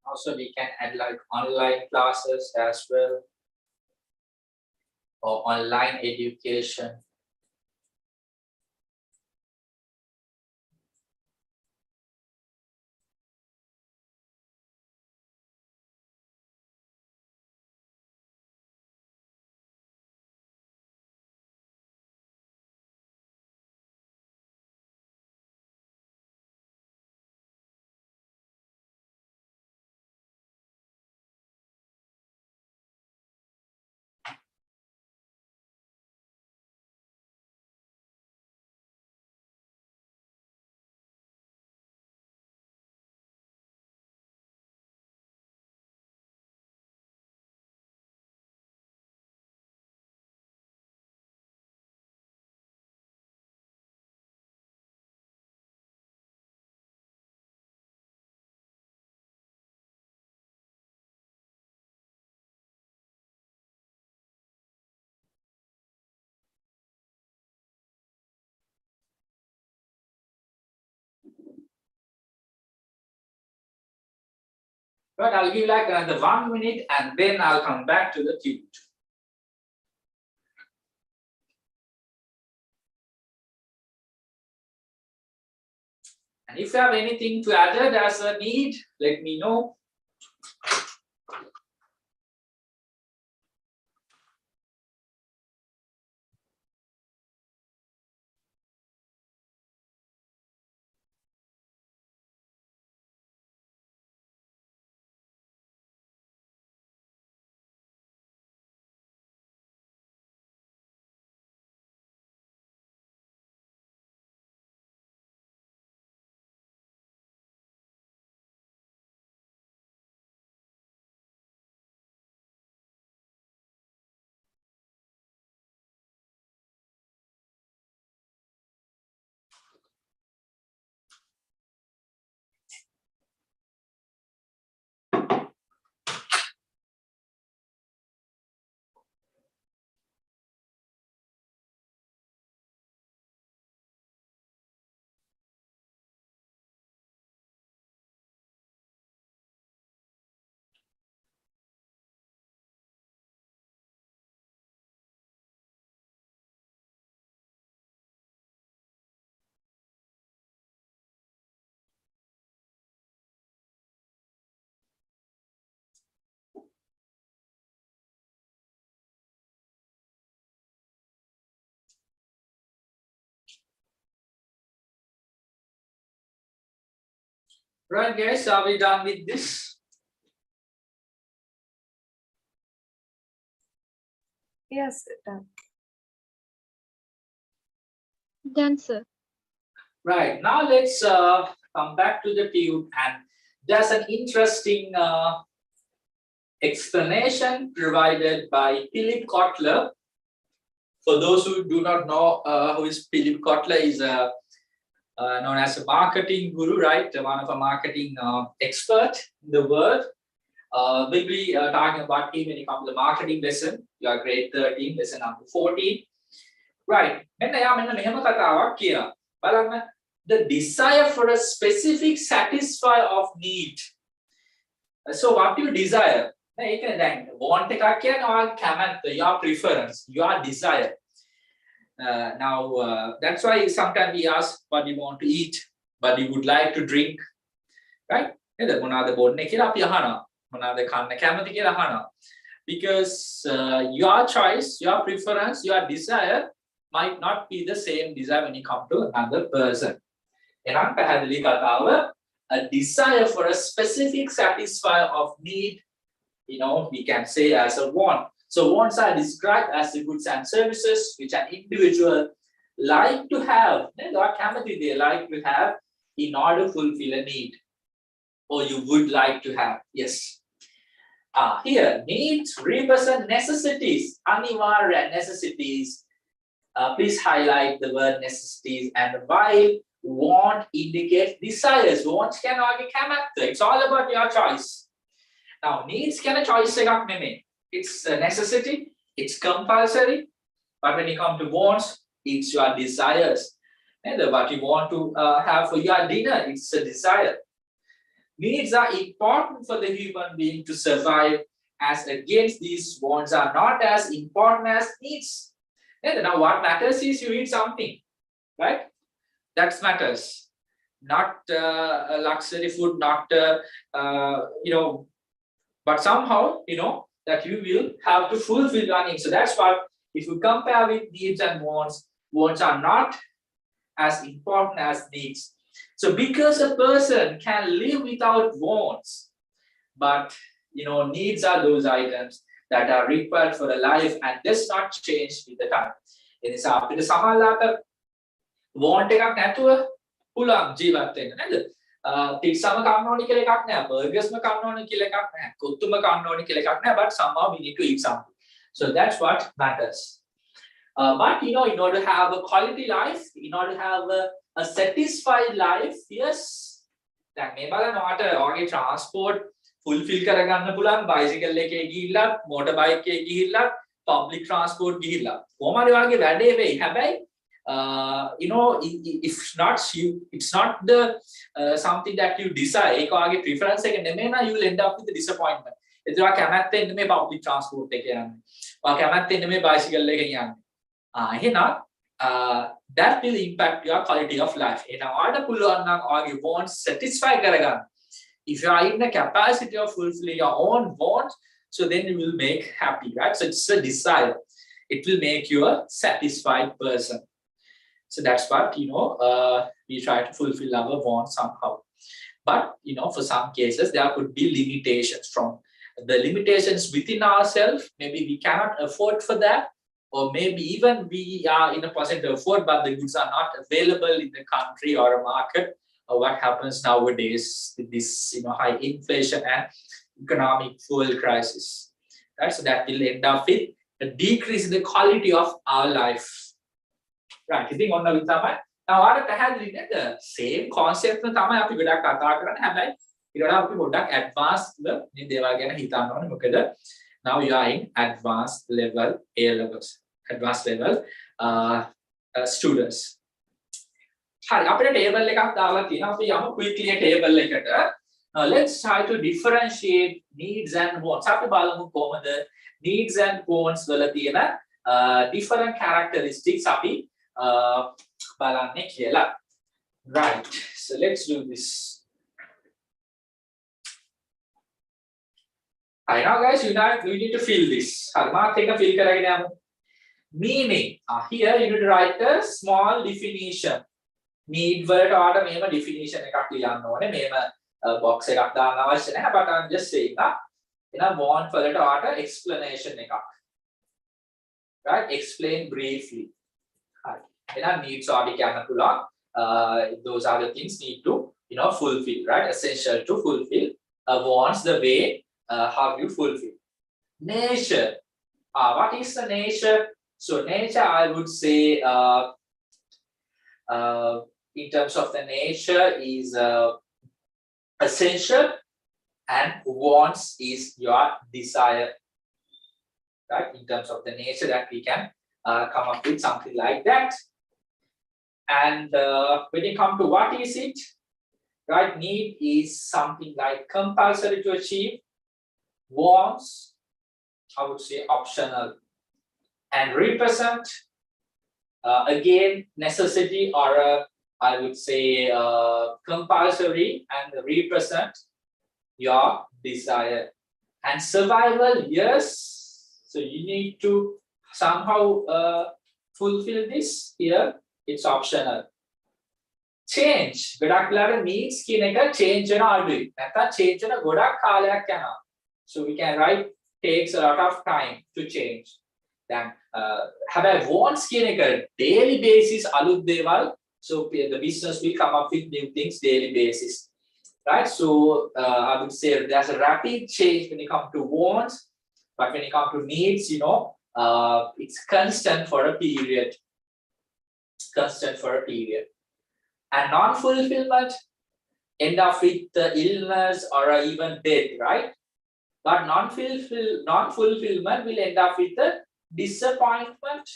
Also, we can add like online classes as well, or online education. Right, I'll give like another 1 minute and then I'll come back to the tube. And if you have anything to add as a need, let me know. Right, guys, are we done with this? Yes, done. Done, sir. Right, now let's come back to the tube, and there's an interesting explanation provided by Philip Kotler. For those who do not know who is Philip Kotler, is known as a marketing guru, right? One of a marketing expert in the world. We'll be talking about him when it comes to the marketing lesson. You are grade 13, lesson number 14. Right. The desire for a specific satisfy of need. So what you desire? Want your preference, your desire. Now that's why sometimes we ask what you want to eat, what you would like to drink, right? Because your choice, your preference, your desire might not be the same desire when you come to another person. A desire for a specific satisfier of need, we can say as a want. So wants are described as the goods and services which an individual like to have. They like to have in order to fulfill a need, or you would like to have. Yes. Here, needs represent necessities, anivarya necessities. Please highlight the word necessities, and while want indicates desires. Wants can argue it's all about your choice. Now, needs can a choice. It's a necessity, it's compulsory, but when you come to wants, it's your desires. And what you want to have for your dinner, it's a desire. Needs are important for the human being to survive, as against these wants are not as important as needs. And now what matters is you eat something, right? That matters. Not a luxury food, not but somehow that you will have to fulfill your needs. So that's what, if you compare with needs and wants, wants are not as important as needs. So because a person can live without wants, but needs are those items that are required for a life and does not change with the time. It is after the samalata want එකක් නැතුව පුළුවන් ජීවත් වෙන්න නේද? පිට්සම කන්න ඕනි කියලා එකක් නැහැ. බර්ගර්ස්ම කන්න ඕනි කියලා එකක් නැහැ. කොත්තුම කන්න ඕනි කියලා එකක් නැහැ. But somehow we need to eat something. So that's what matters. But in order to have a quality life, in order to have a satisfied life, yes. දැන් මේ බලන්න ඔයාට ඔයාගේ transport fulfill කරගන්න පුළුවන් bicycle එකේ ගිහිල්ලා, motorbike එකේ ගිහිල්ලා, public transport ගිහිල්ලා. කොහොම හරි ඔයාගේ වැඩේ වෙයි. හැබැයි if not you, it's not the something that you desire. ඒක ඔයාගේ preference එක නෙමෙයි නම් you will end up with a disappointment. ඒත් ඔයා කැමැත්තෙන් නෙමෙයි public transport එකේ යන්නේ. ඔයා කැමැත්තෙන් නෙමෙයි bicycle එකෙන් යන්නේ. එහෙනම් that will impact your quality of life. එහෙනම් ඔයාට පුළුවන් නම් ඔයාගේ wants satisfy කරගන්න. If you are in the capacity of fulfilling your own wants, so then you will make happy, right? So it's a desire. It will make you a satisfied person. So that's what, we try to fulfill our wants somehow. But, for some cases, there could be limitations from the limitations within ourselves. Maybe we cannot afford for that. Or maybe even we are in a position to afford, but the goods are not available in the country or a market. Or what happens nowadays with this, high inflation and economic fuel crisis. Right? So that will end up with a decrease in the quality of our life. Right? I think on the now what the same concept තමයි අපි ගොඩක් කතා කරන්නේ. හැබැයි ඊට වඩා අපි ගොඩක් advanced මේ දේවල් ගැන හිතන්න ඕනේ. මොකද now you are in advanced level A levels, advanced level students. හරි අපිට table එකක් දාලා තියෙනවා. අපි යමු quickly table එකට. Let's try to differentiate needs and wants. අපි බලමු කොහොමද needs and wants වල තියෙන different characteristics අපි බලන්නේ කියලා. Right. So let's do this. Right now guys, you need to feel this. හරි මාත් එක feel කරගෙන යමු. Meaning. Here you need to write a small definition. Need වලට ඔයාලට මේම definition එකක් ලියන්න ඕනේ. මේම box එකක් දාන්න අවශ්‍ය නැහැ. But I'm just saying that want වලට ඔයාලට explanation එකක්. Right? Explain briefly. Right. Needs ඔයාලට කියන්න පුළුවන්. Those are the things need to fulfill, right? Essential to fulfill. Wants the way how you fulfill. Nature. What is the nature? So nature, I would say, in terms of the nature is essential, and wants is your desire, right? In terms of the nature that we can come up with something like that. And when you come to what is it, right? Need is something like compulsory to achieve. Wants, I would say, optional. And represent, again, necessity, or I would say compulsory, and represent your desire. And survival, yes. So you need to somehow fulfill this. Here it's optional. Change. ගොඩක් වෙලාවට needs කියන එක change වෙන අඩුයි. නැත්නම් change වෙන ගොඩක් කාලයක් යනවා. So we can write takes a lot of time to change. Then හැබැයි wants කියන එක daily basis අලුත් දේවල්. So the business will come up with new things daily basis. Right? So I would say there's a rapid change when you come to wants, but when you come to needs, it's constant for a period. Constant for a period. And non-fulfillment end up with illness or even death, right? But non-fulfillment will end up with the disappointment.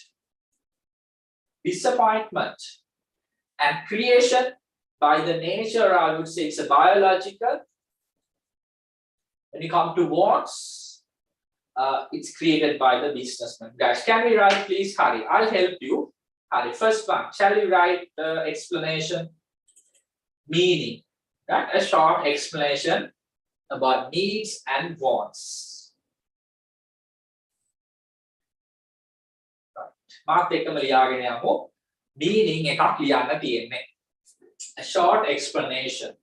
And creation, by the nature, I would say it's a biological. When you come to wants, it's created by the businessman. Guys, can we write, please? Hari, I'll help you. Hari, first one, shall we write the explanation? Meaning, right? A short explanation about needs and wants. මාත් එක්කම ලියාගෙන යමු. Meaning එකක් ලියන්න තියෙන්නේ. A short explanation.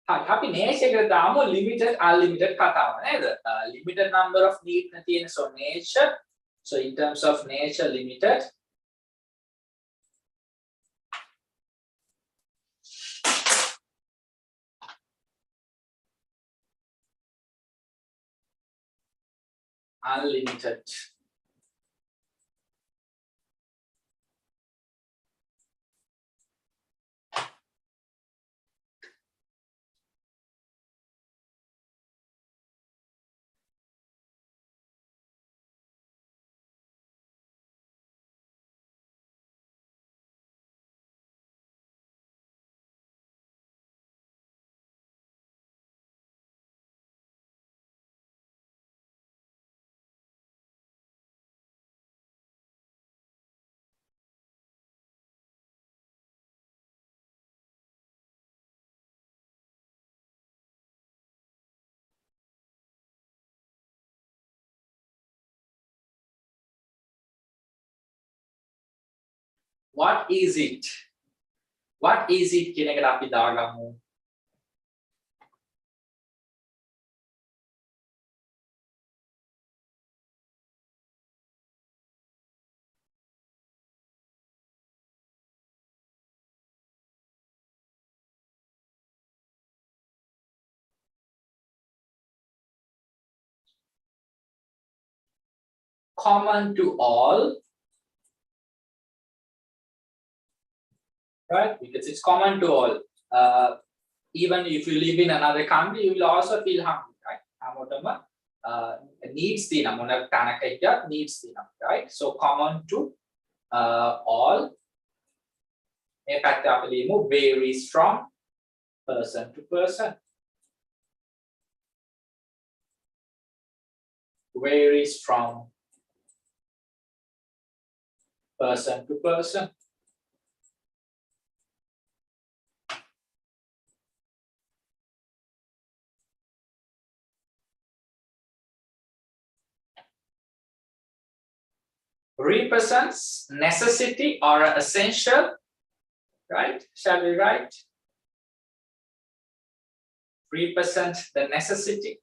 අපි nature එකට දාමු limited unlimited කතාව නේද? Limited number of need න තියෙන so nature. So in terms of nature limited. Unlimited. What is it? What is it කියන එකට අපි දාගමු. Common to all. Right? Because it's common to all. Even if you live in another country, you will also feel hungry, right? Needs needs, right? So common to all. Varies from person to person. Varies from person to person. Represents necessity or essential, right? Shall we write? Represent the necessity.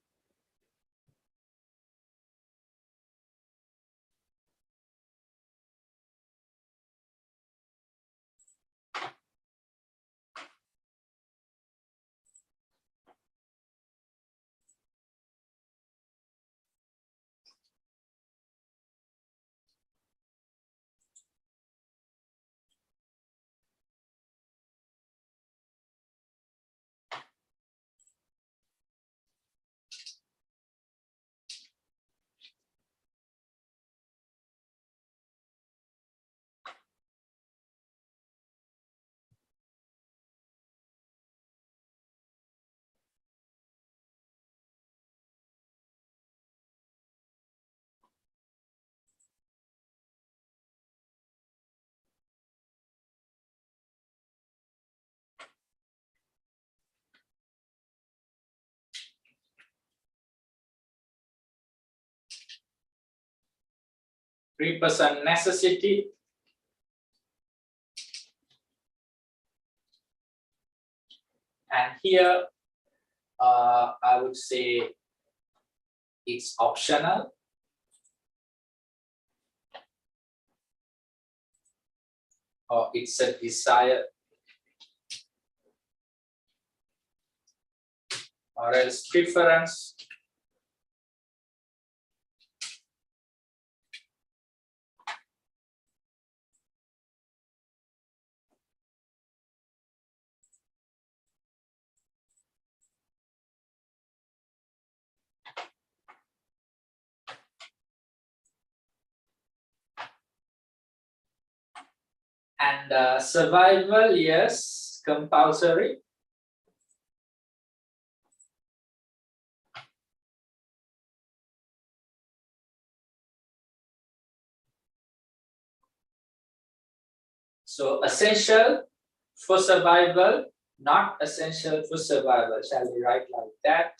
Represent necessity. And here, I would say it's optional. Or it's a desire. Or else preference. And survival, yes, compulsory. So essential for survival, not essential for survival. Shall we write like that?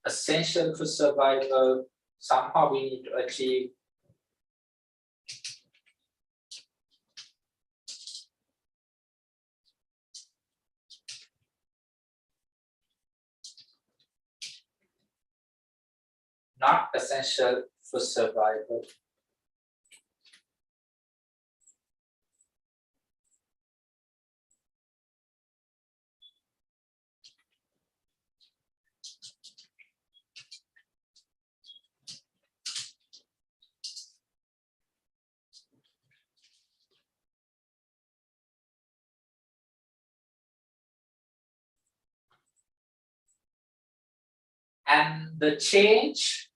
Essential for survival, somehow we need to achieve. not essential for survival. And the change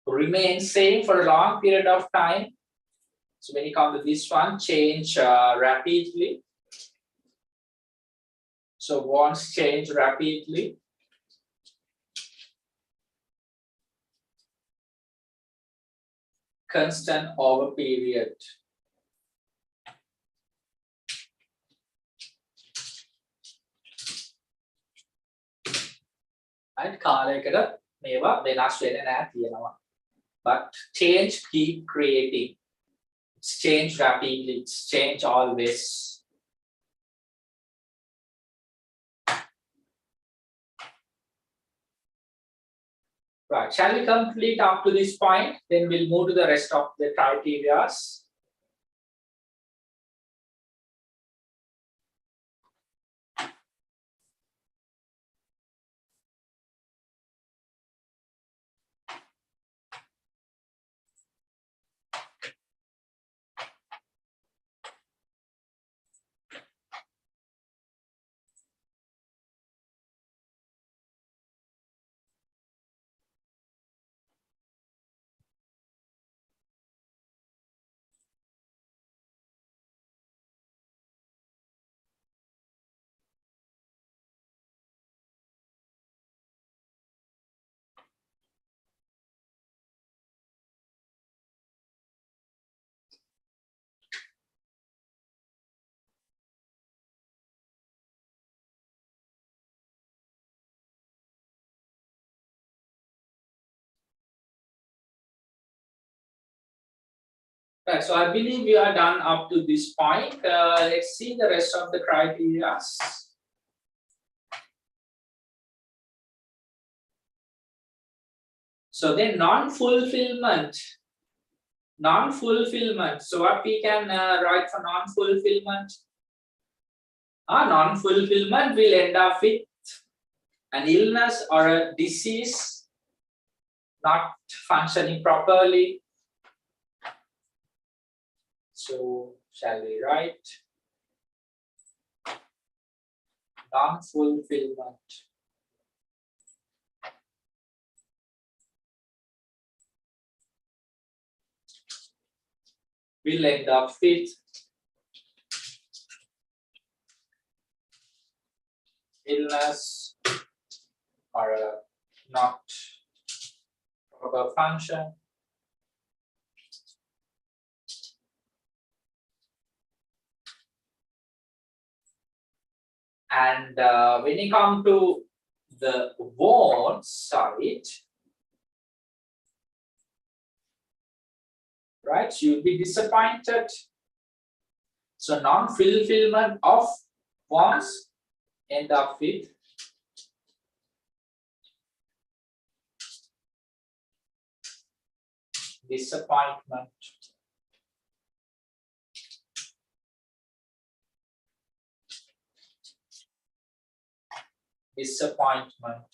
remains same for a long period of time. So when you come to this one, change rapidly. So wants change rapidly. Constant over period. Right? කාලයකට මේවා වෙනස් වෙන්නේ නැහැ තියෙනවා. But change keep creating. It's change rapidly. It's change always. Right. Shall we complete up to this point? Then we'll move to the rest of the criteria. Right, so I believe we are done up to this point. Let's see the rest of the criteria. So then non-fulfillment. Non-fulfillment. So what we can write for non-fulfillment? Non-fulfillment will end up with an illness or a disease, not functioning properly. So shall we write non-fulfillment? Will end up with illness or a not proper function. And when you come to the wants side, right, you'll be disappointed. So non-fulfillment of wants end up with disappointment. Disappointment.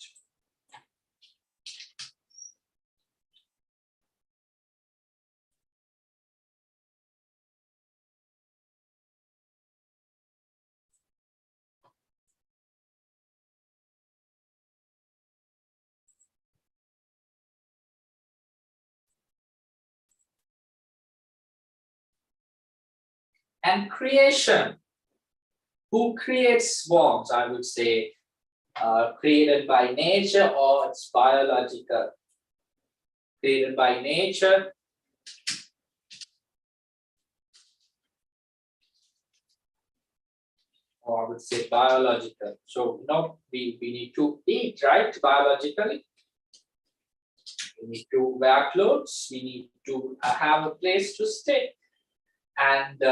And creation. Who creates worms? I would say created by nature or it's biological. Created by nature. Or I would say biological. So we need to eat, right? Biologically. We need to wear clothes. We need to have a place to stay. And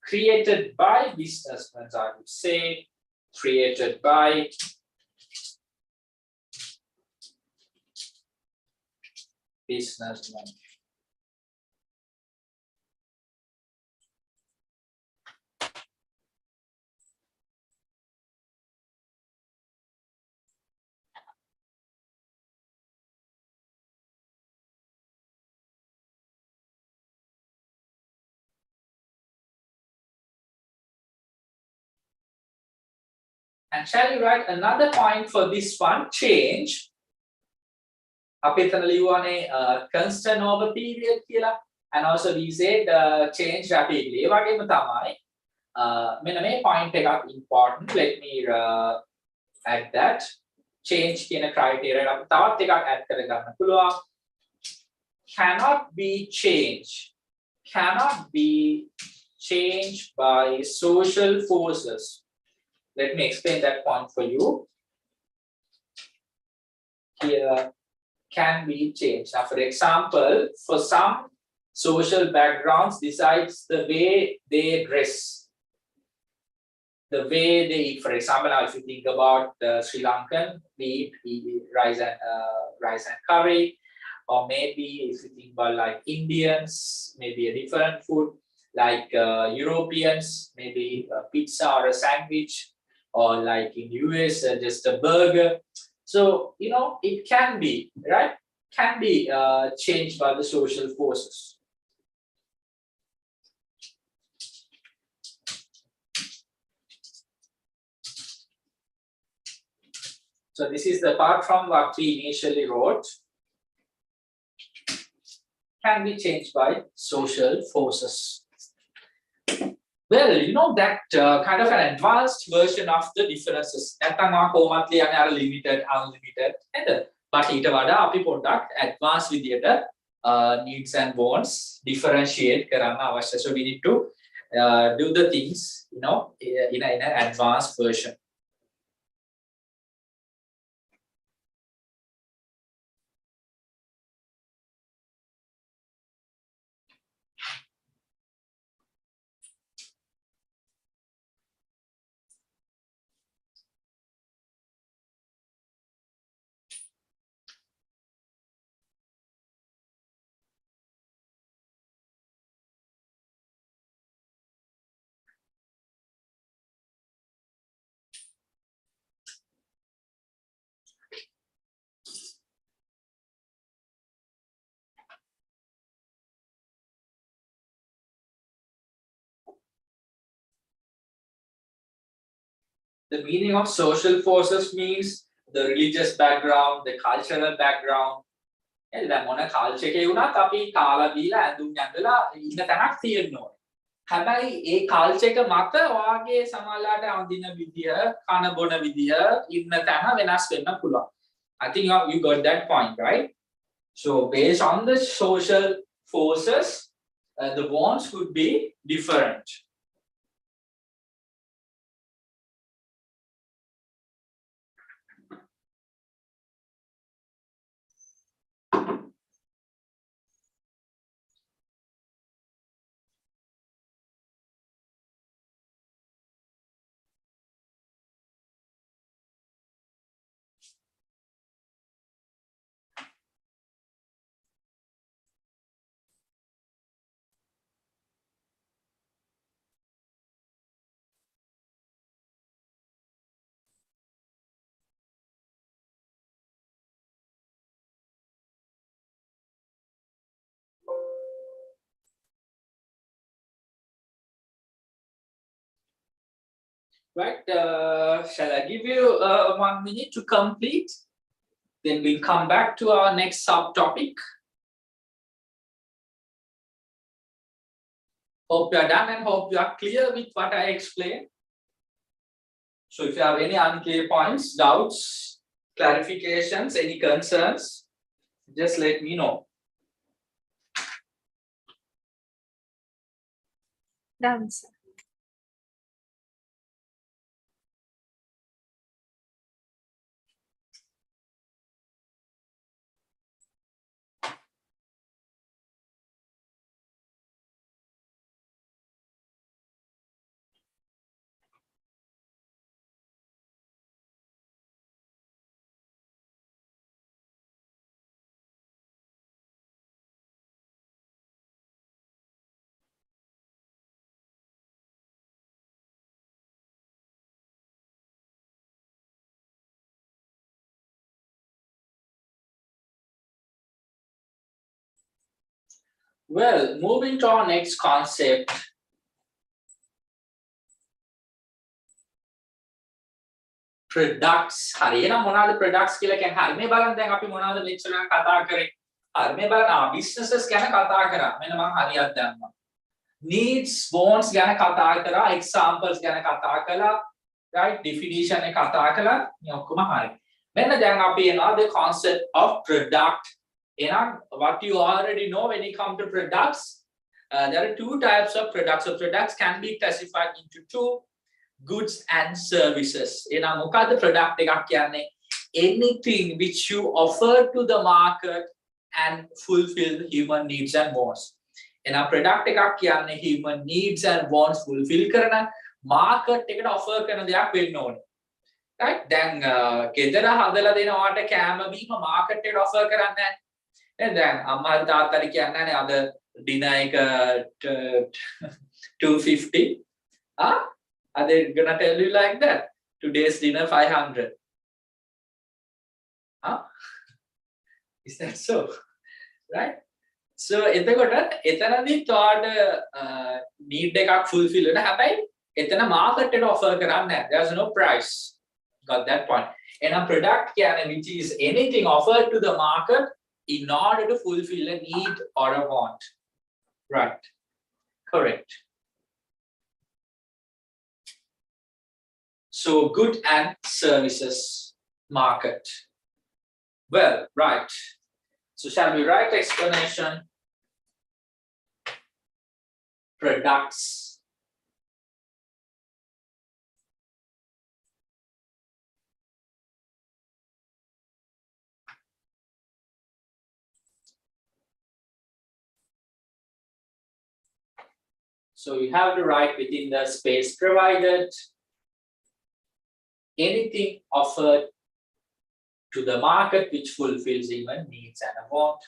created by businessmen, I would say, created by businessman. And shall we write another point for this one? Change. අපි එතන ලියුවානේ constant over period කියලා. And also we said change rapidly. ඒ වගේම තමයි මෙන්න මේ point එකක් important. Let me add that. Change කියන criteria එක අපි තවත් එකක් add කරගන්න පුළුවන්. Cannot be changed. Cannot be changed by social forces. Let me explain that point for you. Here can be changed. Now, for example, for some social backgrounds, decides the way they dress, the way they eat. For example, now if you think about Sri Lankan, we eat rice and curry, or maybe if you think about like Indians, maybe a different food, like Europeans, maybe a pizza or a sandwich, or like in US, just a burger. So, you know, it can be, right? Can be changed by the social forces. So this is the part from what we initially wrote. Can be changed by social forces. Well, you know that kind of an advanced version of the differences. නැත්නම් මා කොහොමත් ලියන්නේ අර limited, unlimited නේද? But ඊට වඩා අපි පොඩ්ඩක් advanced විදියට needs and wants differentiate කරන්න අවශ්‍යයි. So we need to do the things, you know, in an advanced version. The meaning of social forces means the religious background, the cultural background. එතන මොන culture එකේ වුණත් අපි කාලා බීලා ඇඳුම් ඇඳලා ඉන්න තැනක් තියෙන්න ඕනේ. හැබැයි ඒ culture එක මත ඔයාගේ සමාජලාට අඳින විදිය, කන බොන විදිය, ඉන්න තැන වෙනස් වෙන්න පුළුවන්. I think you got that point, right? So based on the social forces, the wants could be different. Right, shall I give you 1 minute to complete? Then we'll come back to our next subtopic. Hope you are done and hope you are clear with what I explained. So if you have any unclear points, doubts, clarifications, any concerns, just let me know. Done, sir. Well, moving to our next concept. Products. හරි එහෙනම් මොනවාද products කියලා කියන්නේ? හරි මේ බලන්න දැන් අපි මොනවාද මෙච්චර කතා කරේ? හරි මේ බලන්න businesses ගැන කතා කරා. මෙන්න මම හරියට දැම්මා. Needs, wants ගැන කතා කරා, examples ගැන කතා කළා, right? Definition එක කතා කළා. මේ ඔක්කොම හරි. මෙන්න දැන් අපි එනවා the concept of product. එහෙනම් what you already know when it comes to products, there are two types of products. So products can be classified into two, goods and services. එහෙනම් මොකද්ද product එකක් කියන්නේ? Anything which you offer to the market and fulfill the human needs and wants. එහෙනම් product එකක් කියන්නේ human needs and wants fulfill කරන market එකට offer කරන දෙයක් වෙන්න ඕනේ. right? දැන් ගෙදර හදලා දෙනවාට කෑම බීම market එකට offer කරන්නේ නැහැ. දැන් අම්මා තාත්තාට කියන්නේ නැහැ අද dinner එක 250. Are they gonna tell you like that? Today's dinner 500. Is that so? Right? So එතකොට එතනදී තෝඩ need එකක් fulfill වෙන හැබැයි එතන market එකට offer කරන්නේ නැහැ. There's no price. Got that point? And a product කියන්නේ which is anything offered to the market in order to fulfill a need or a want. Right? Correct. So good and services market. Well, right. So shall we write explanation? Products. So you have to write within the space provided. Anything offered to the market which fulfills human needs and a want.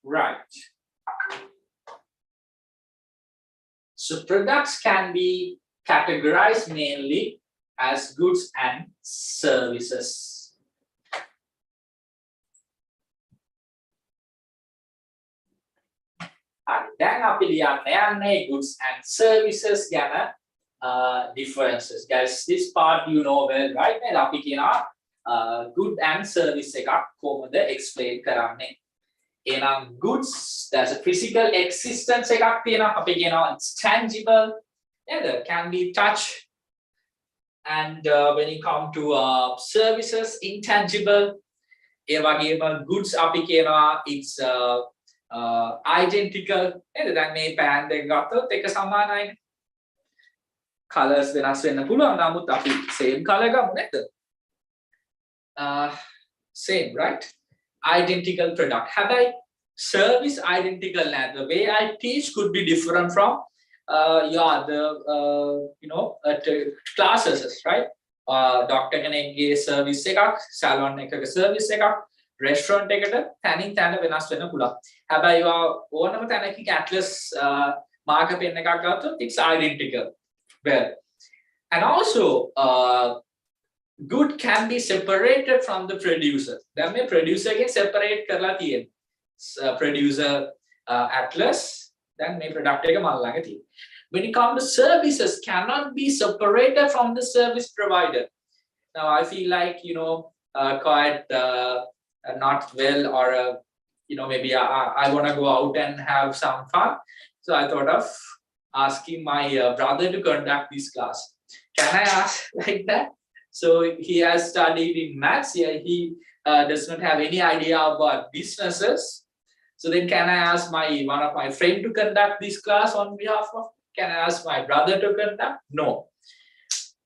Right. So products can be categorized mainly as goods and services. Then අපි ලියන්නේ goods and services ගැන differences. Guys, this part you know well, right? නේද? අපි කියනවා good and service එකක් කොහොමද explain කරන්නේ. එහෙනම් goods, there's a physical existence එකක් තියෙනවා. අපි කියනවා it's tangible. Yeah, can be touched. And when you come to services, intangible. ඒ වගේම goods අපි කියනවා it's identical. නේද? දැන් මේ pan දෙක ගත්තොත් එක සමානයි. Colors වෙනස් වෙන්න පුළුවන්. නමුත් අපි same color ගමු නේද? Same, right? Identical product. හැබැයි service identical නෑ. The way I teach could be different from your other classes, right? doctor කෙනෙක්ගේ service එකක්, salon එකක service එකක්, restaurant එකට තනින් තැන වෙනස් වෙන්න පුළුවන්. හැබැයි ඕනම තැනක Atlas marker pen එකක් ගත්තොත් it's identical. Well, and also good can be separated from the producer. දැන් මේ producer එකෙන් separate කරලා තියෙනවා. Producer Atlas then මේ product එක මල් ළඟ තියෙනවා. When it comes to services, cannot be separated from the service provider. Now I feel like quite not well, or maybe I want to go out and have some fun, so I thought of asking my brother to conduct this class. Can I ask like that? So he has studied in maths. Yeah, he does not have any idea about businesses. So then can I ask one of my friend to conduct this class on behalf of? Can I ask my brother to conduct? No.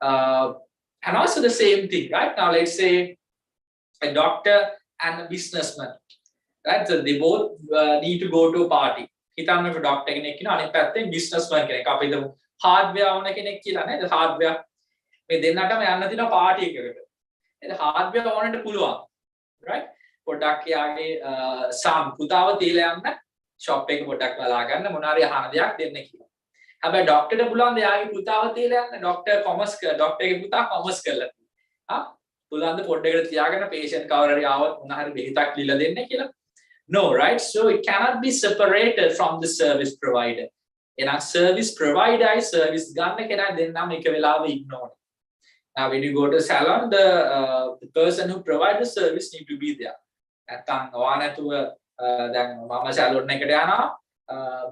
And also the same thing, right? Now let's say a doctor and a businessman, right? So they both need to go to a party. හිතන්නකො doctor කෙනෙක් ඉන්නවා, අනිත් පැත්තෙන් businessman කෙනෙක්. අපි හිතමු hardware ඕන කෙනෙක් කියලා නේද? hardware මේ දෙන්නටම යන්න තියෙනවා party එකකට. නේද? hardware ඕනට පුළුවන්. right? පොඩ්ඩක් යාගේ සම් පුතාව තියලා යන්න shop එක පොඩ්ඩක් බලා ගන්න මොන හරි අහන දෙයක් දෙන්න කියලා. හැබැයි ડોක්ටර්ට පුළුවන් එයාගේ පුතාව තියලා යන්න. ડોක්ටර්ගේ පුතා කොමර්ස් කරලා තියෙනවා. පුළුවන් ද පොඩ්ඩකට තියාගෙන patient කවුරු හරි ආවොත් මොන හරි බෙහෙතක් දීලා දෙන්න කියලා. No, right? So it cannot be separated from the service provider. එහෙනම් service provider I service ගන්න කෙනා දෙන්නම එක වෙලාවෙ ඉන්නෝනේ. Now when you go to salon, the person who provides the service need to be there. නැත්තම් ඔයා නැතුව දැන් මම salon එකට යනවා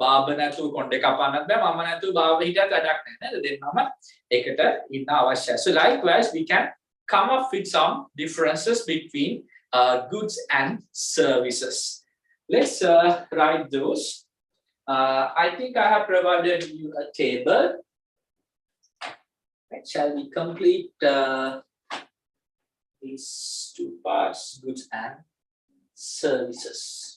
බාබර් නැතුව කොණ්ඩේ කපන්නත් බෑ, මම නැතුව බාබර් හිටියත් වැඩක් නැහැ නේද? දෙන්නම එකට ඉන්න අවශ්‍යයි. So likewise we can come up with some differences between goods and services. Let's write those. I think I have provided you a table. Right, shall we complete these two parts, goods and services?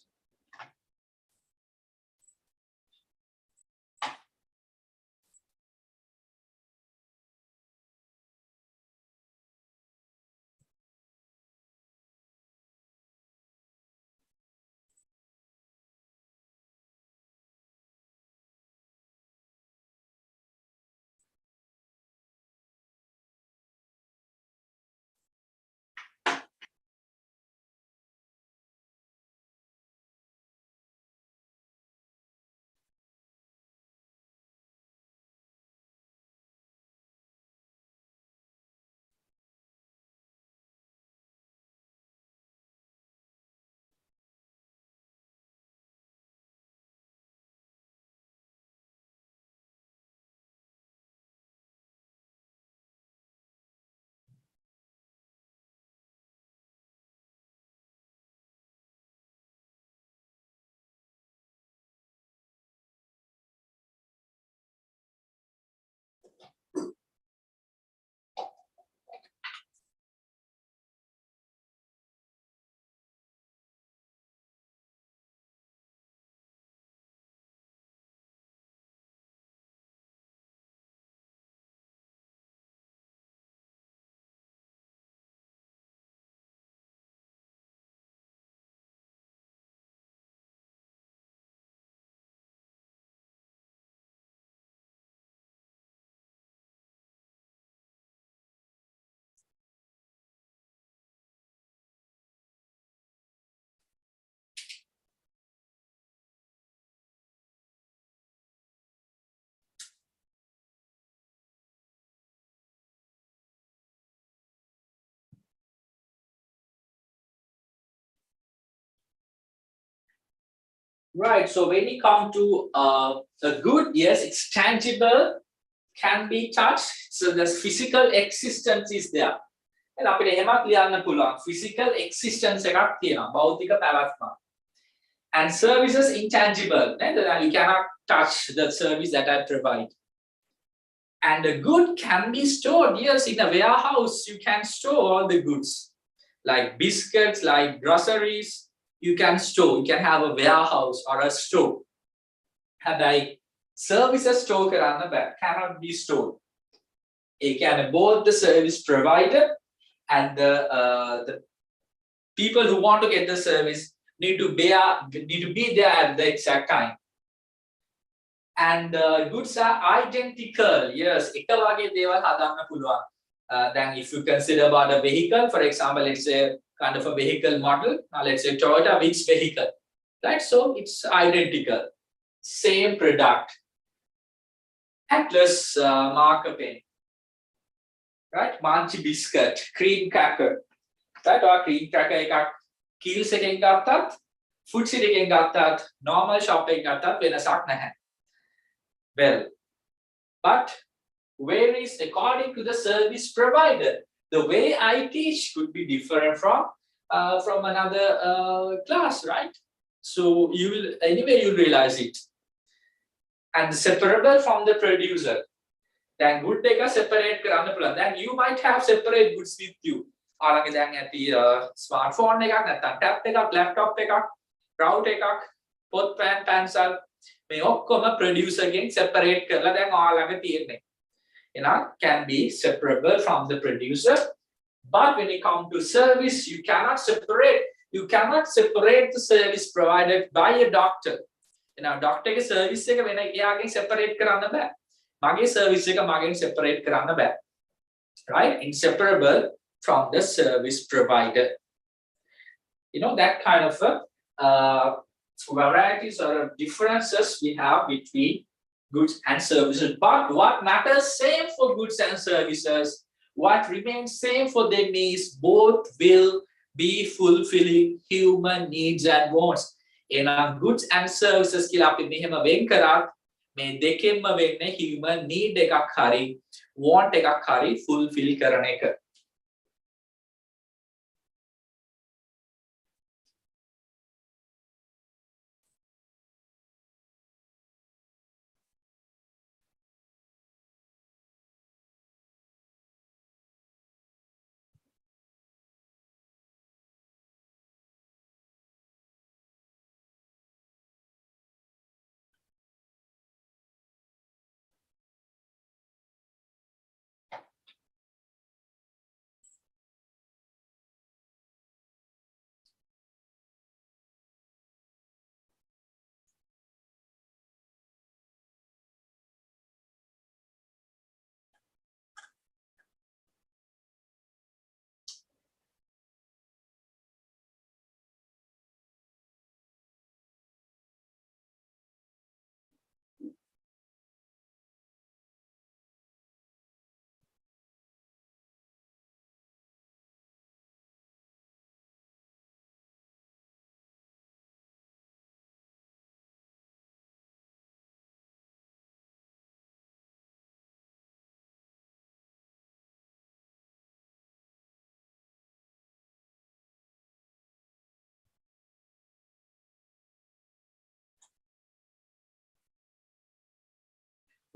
Right, so when you come to a good, yes, it's tangible, can be touched, so the physical existence is there. And අපිට එහෙමත් ලියන්න පුළුවන් physical existence එකක් තියෙනවා, භෞතික පැවැත්ම. And services intangible, you cannot touch the service that I provide. And the good can be stored, yes, in a warehouse you can store all the goods, like biscuits, like groceries. You can store, you can have a warehouse or a store. හැබැයි services store කරන්න බෑ, cannot be stored. both the service provider and the people who want to get the service need to be there at the exact time. And goods are identical. Yes, එක වගේ දේවල් හදන්න පුළුවන්. Then if you consider about a vehicle, for example, let's say kind of a vehicle model. Now let's say Toyota, which vehicle, right? So it's identical, same product. Atlas marker pen, right? Manchi biscuit, cream cracker, right? Or cream cracker එකක් Kiehl's එකෙන් ගත්තත්, Foodsit එකෙන් ගත්තත්, normal shop එකෙන් ගත්තත් වෙනසක් නැහැ. Well, but varies according to the service provider. The way I teach could be different from another class, right? So you'll realize it. And separable from the producer. Then good එක separate කරන්න පුළුවන්. Then you might have separate goods with you. ආලගේ දැන් ඇති smartphone එකක් නැත්නම් tab එකක්, laptop එකක්, router එකක්, pot pan pencil මේ ඔක්කොම producer ගෙන් separate කරලා දැන් ඔයාලගේ තියෙන්නේ. Can be separable from the producer, but when it comes to service, you cannot separate the service provided by a doctor. Doctor ke service එක වෙන එයාගෙන් separate කරන්න බෑ. මගේ service එක මගෙන් separate කරන්න බෑ. Right? Inseparable from the service provider. That kind of varieties or differences we have between goods and services. But what matters same for goods and services, what remains same for them is both will be fulfilling human needs and wants. Goods and services කියලා අපි මෙහෙම වෙන් කරත් මේ දෙකෙන්ම වෙන්නේ human need එකක් හරි want එකක් හරි fulfill කරන එක.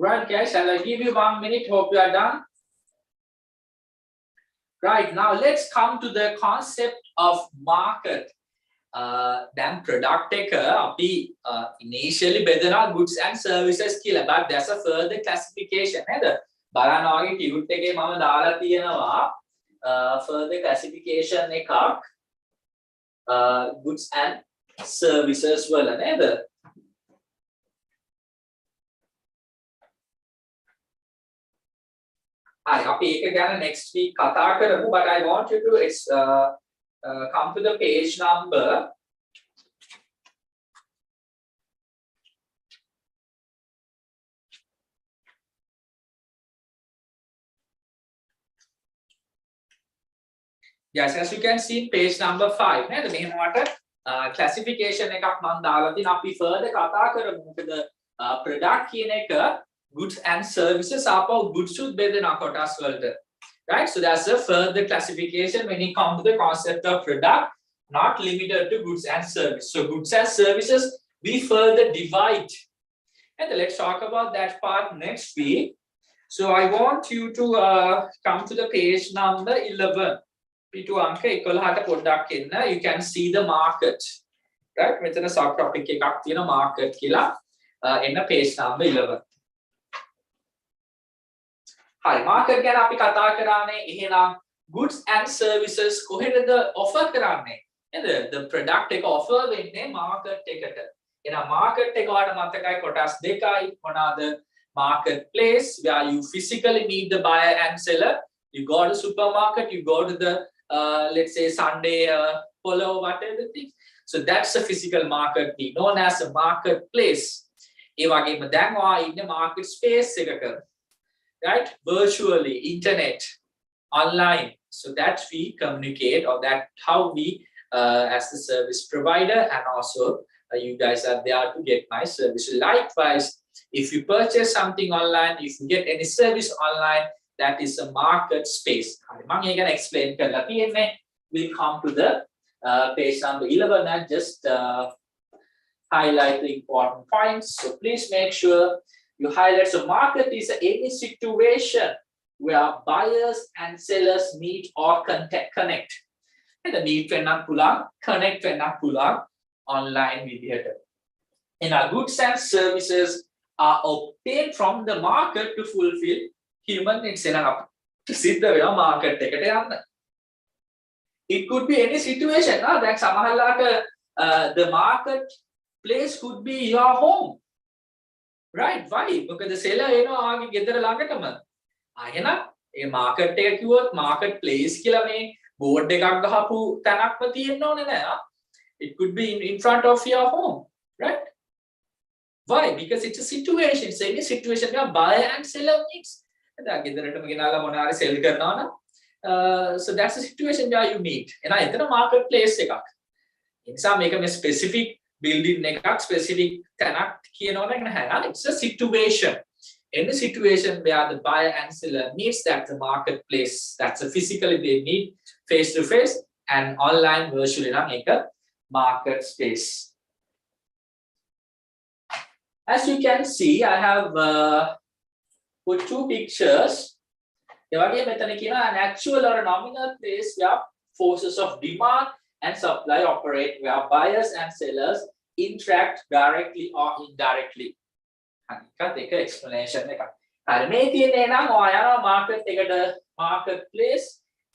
Right, guys, shall I give you 1 minute? Hope you are done. Right, now let's come to the concept of market. Then product එක අපි initially බෙදනවා goods and services කියලා. But there's a further classification නේද? බලන්න වගේ tute එකේ මම දාලා තියෙනවා further classification එකක් goods and services වල නේද? අපි ඒක ගැන next week කතා කරමු, but I want you to come to the page number yes, as you can see page number 5 නේද? මෙහෙම වට classification එකක් මම දාලා තියෙනවා. අපි further කතා කරමු මොකද product කියන එක goods and services ආපහු goods උත් බෙදෙනවා කොටස් වලට. Right? So that's a further classification when it comes to the concept of product, not limited to goods and services. So goods and services we further divide. And let's talk about that part next week. So I want you to come to the page number 11. P2 අංක 11ට පොඩ්ඩක් එන්න. You can see the market. Right? මෙතන sub topic එකක් තියෙනවා market කියලා. එන්න page number 11. හරි market ගැන අපි කතා කරානේ. එහෙනම් goods and services කොහෙද offer කරන්නේ? නේද? The product එක offer වෙන්නේ market එකට. එහෙනම් market එක ඔයාලට මතකයි කොටස් දෙකයි. මොනවාද? Marketplace where you physically meet the buyer and seller. You go to supermarket, you go to the let's say Sunday polo, whatever the thing. So that's a physical market being known as a marketplace. ඒ වගේම දැන් ඔයා ඉන්නේ market space එකක. Right? Virtually, internet, online. So that we communicate, or that how we as the service provider, and also you guys are there to get my service. Likewise, if you purchase something online, if you get any service online, that is a market space. I'm going to explain. We'll come to the page number 11 and just highlight the important points. So please make sure you highlight. So market is any situation where buyers and sellers meet or connect. And the meet when not pull connect when not pull online with and our goods and services are obtained from the market to fulfill human needs. To sit the market. It could be any situation. That the marketplace could be your home. Right? Why? Because the seller, get the langatama. A market take you marketplace කියලා මේ board එකක් ගහපු තැනක්ම තියෙන්න ඕනේ නෑ. It could be in front of your home, right? Why? Because it's a situation. It's any situation where buyer and seller meets. දැන් ගෙදරටම ගෙනාලා මොනාරි sell කරනවා නම් so that's a situation where you meet. එන එතන marketplace එකක්. ඒ නිසා මේක මේ specific building එකක් specific තැනක් කියනවද නැහැ. It's a situation. In a situation where the buyer and seller meets, that's the marketplace. That's a physically they meet face to face, and online virtually make a market space. As you can see, I have put two pictures. An actual or a nominal place where forces of demand and supply operate, where buyers and sellers interact directly or indirectly. Take an explanation. Marketplace.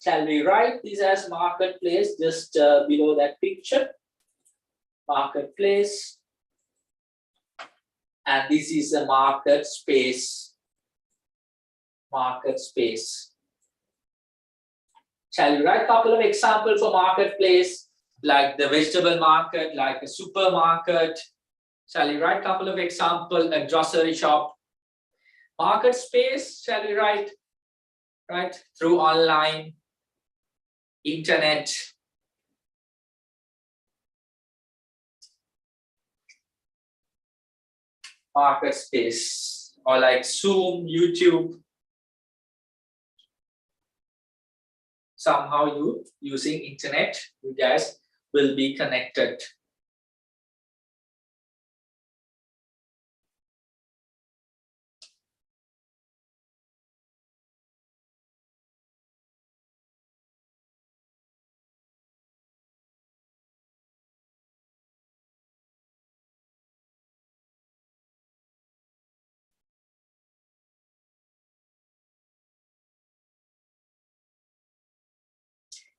Shall we write this as marketplace just below that picture? Marketplace. And this is a market space. Market space. Shall we write a couple of examples for marketplace? Like the vegetable market, like a supermarket. Shall we write a couple of examples? A grocery shop. Market space, shall we write? Right? Through online, internet. Market space. Or like Zoom, YouTube. Somehow you using internet, you guys will be connected.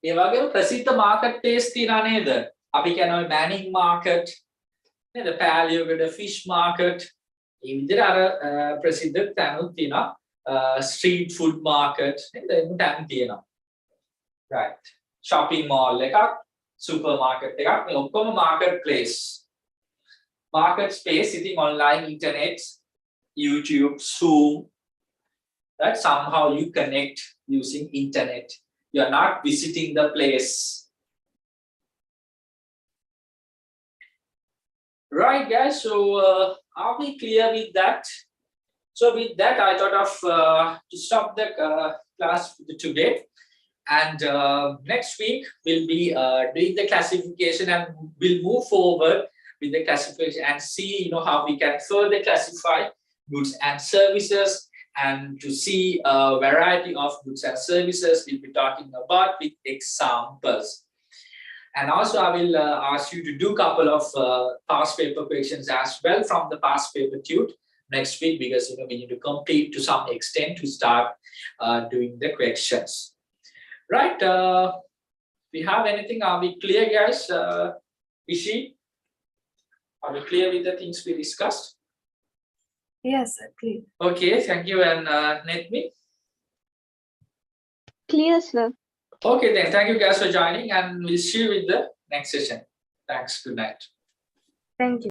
ඒ වගේම ප්‍රසිද්ධ market place තියනා නේද? අපි කියනවා මැනින් market නේද? පැලියගොඩ fish market. ඒ විදිහට අර ප්‍රසිද්ධ තැනුත් තියෙනවා. ස්ට්‍රීට් ෆුඩ් මාකට් නේද? එහෙම තැන් තියෙනවා. right. shopping mall එකක්, සුපර් මාකට් එකක්, මේ ඔක්කොම market place. market space sitting online, internet, YouTube, Zoom. That somehow you connect using internet. You are not visiting the place. Right, guys. So are we clear with that? So with that, I thought of to stop the class today, and next week we'll be doing the classification, and we'll move forward with the classification and see, how we can further classify goods and services. And to see a variety of goods and services, we'll be talking about with examples. And also I will ask you to do a couple of past paper questions as well from the past paper tute next week, because we need to complete to some extent to start doing the questions. Right? We have anything? Are we clear, guys? Ishi, are we clear with the things we discussed? Yes, clear. Okay, thank you. And Netmi? Clear, sir. Okay, then thank you guys for joining, and we'll see you with the next session. Thanks. Good night. Thank you.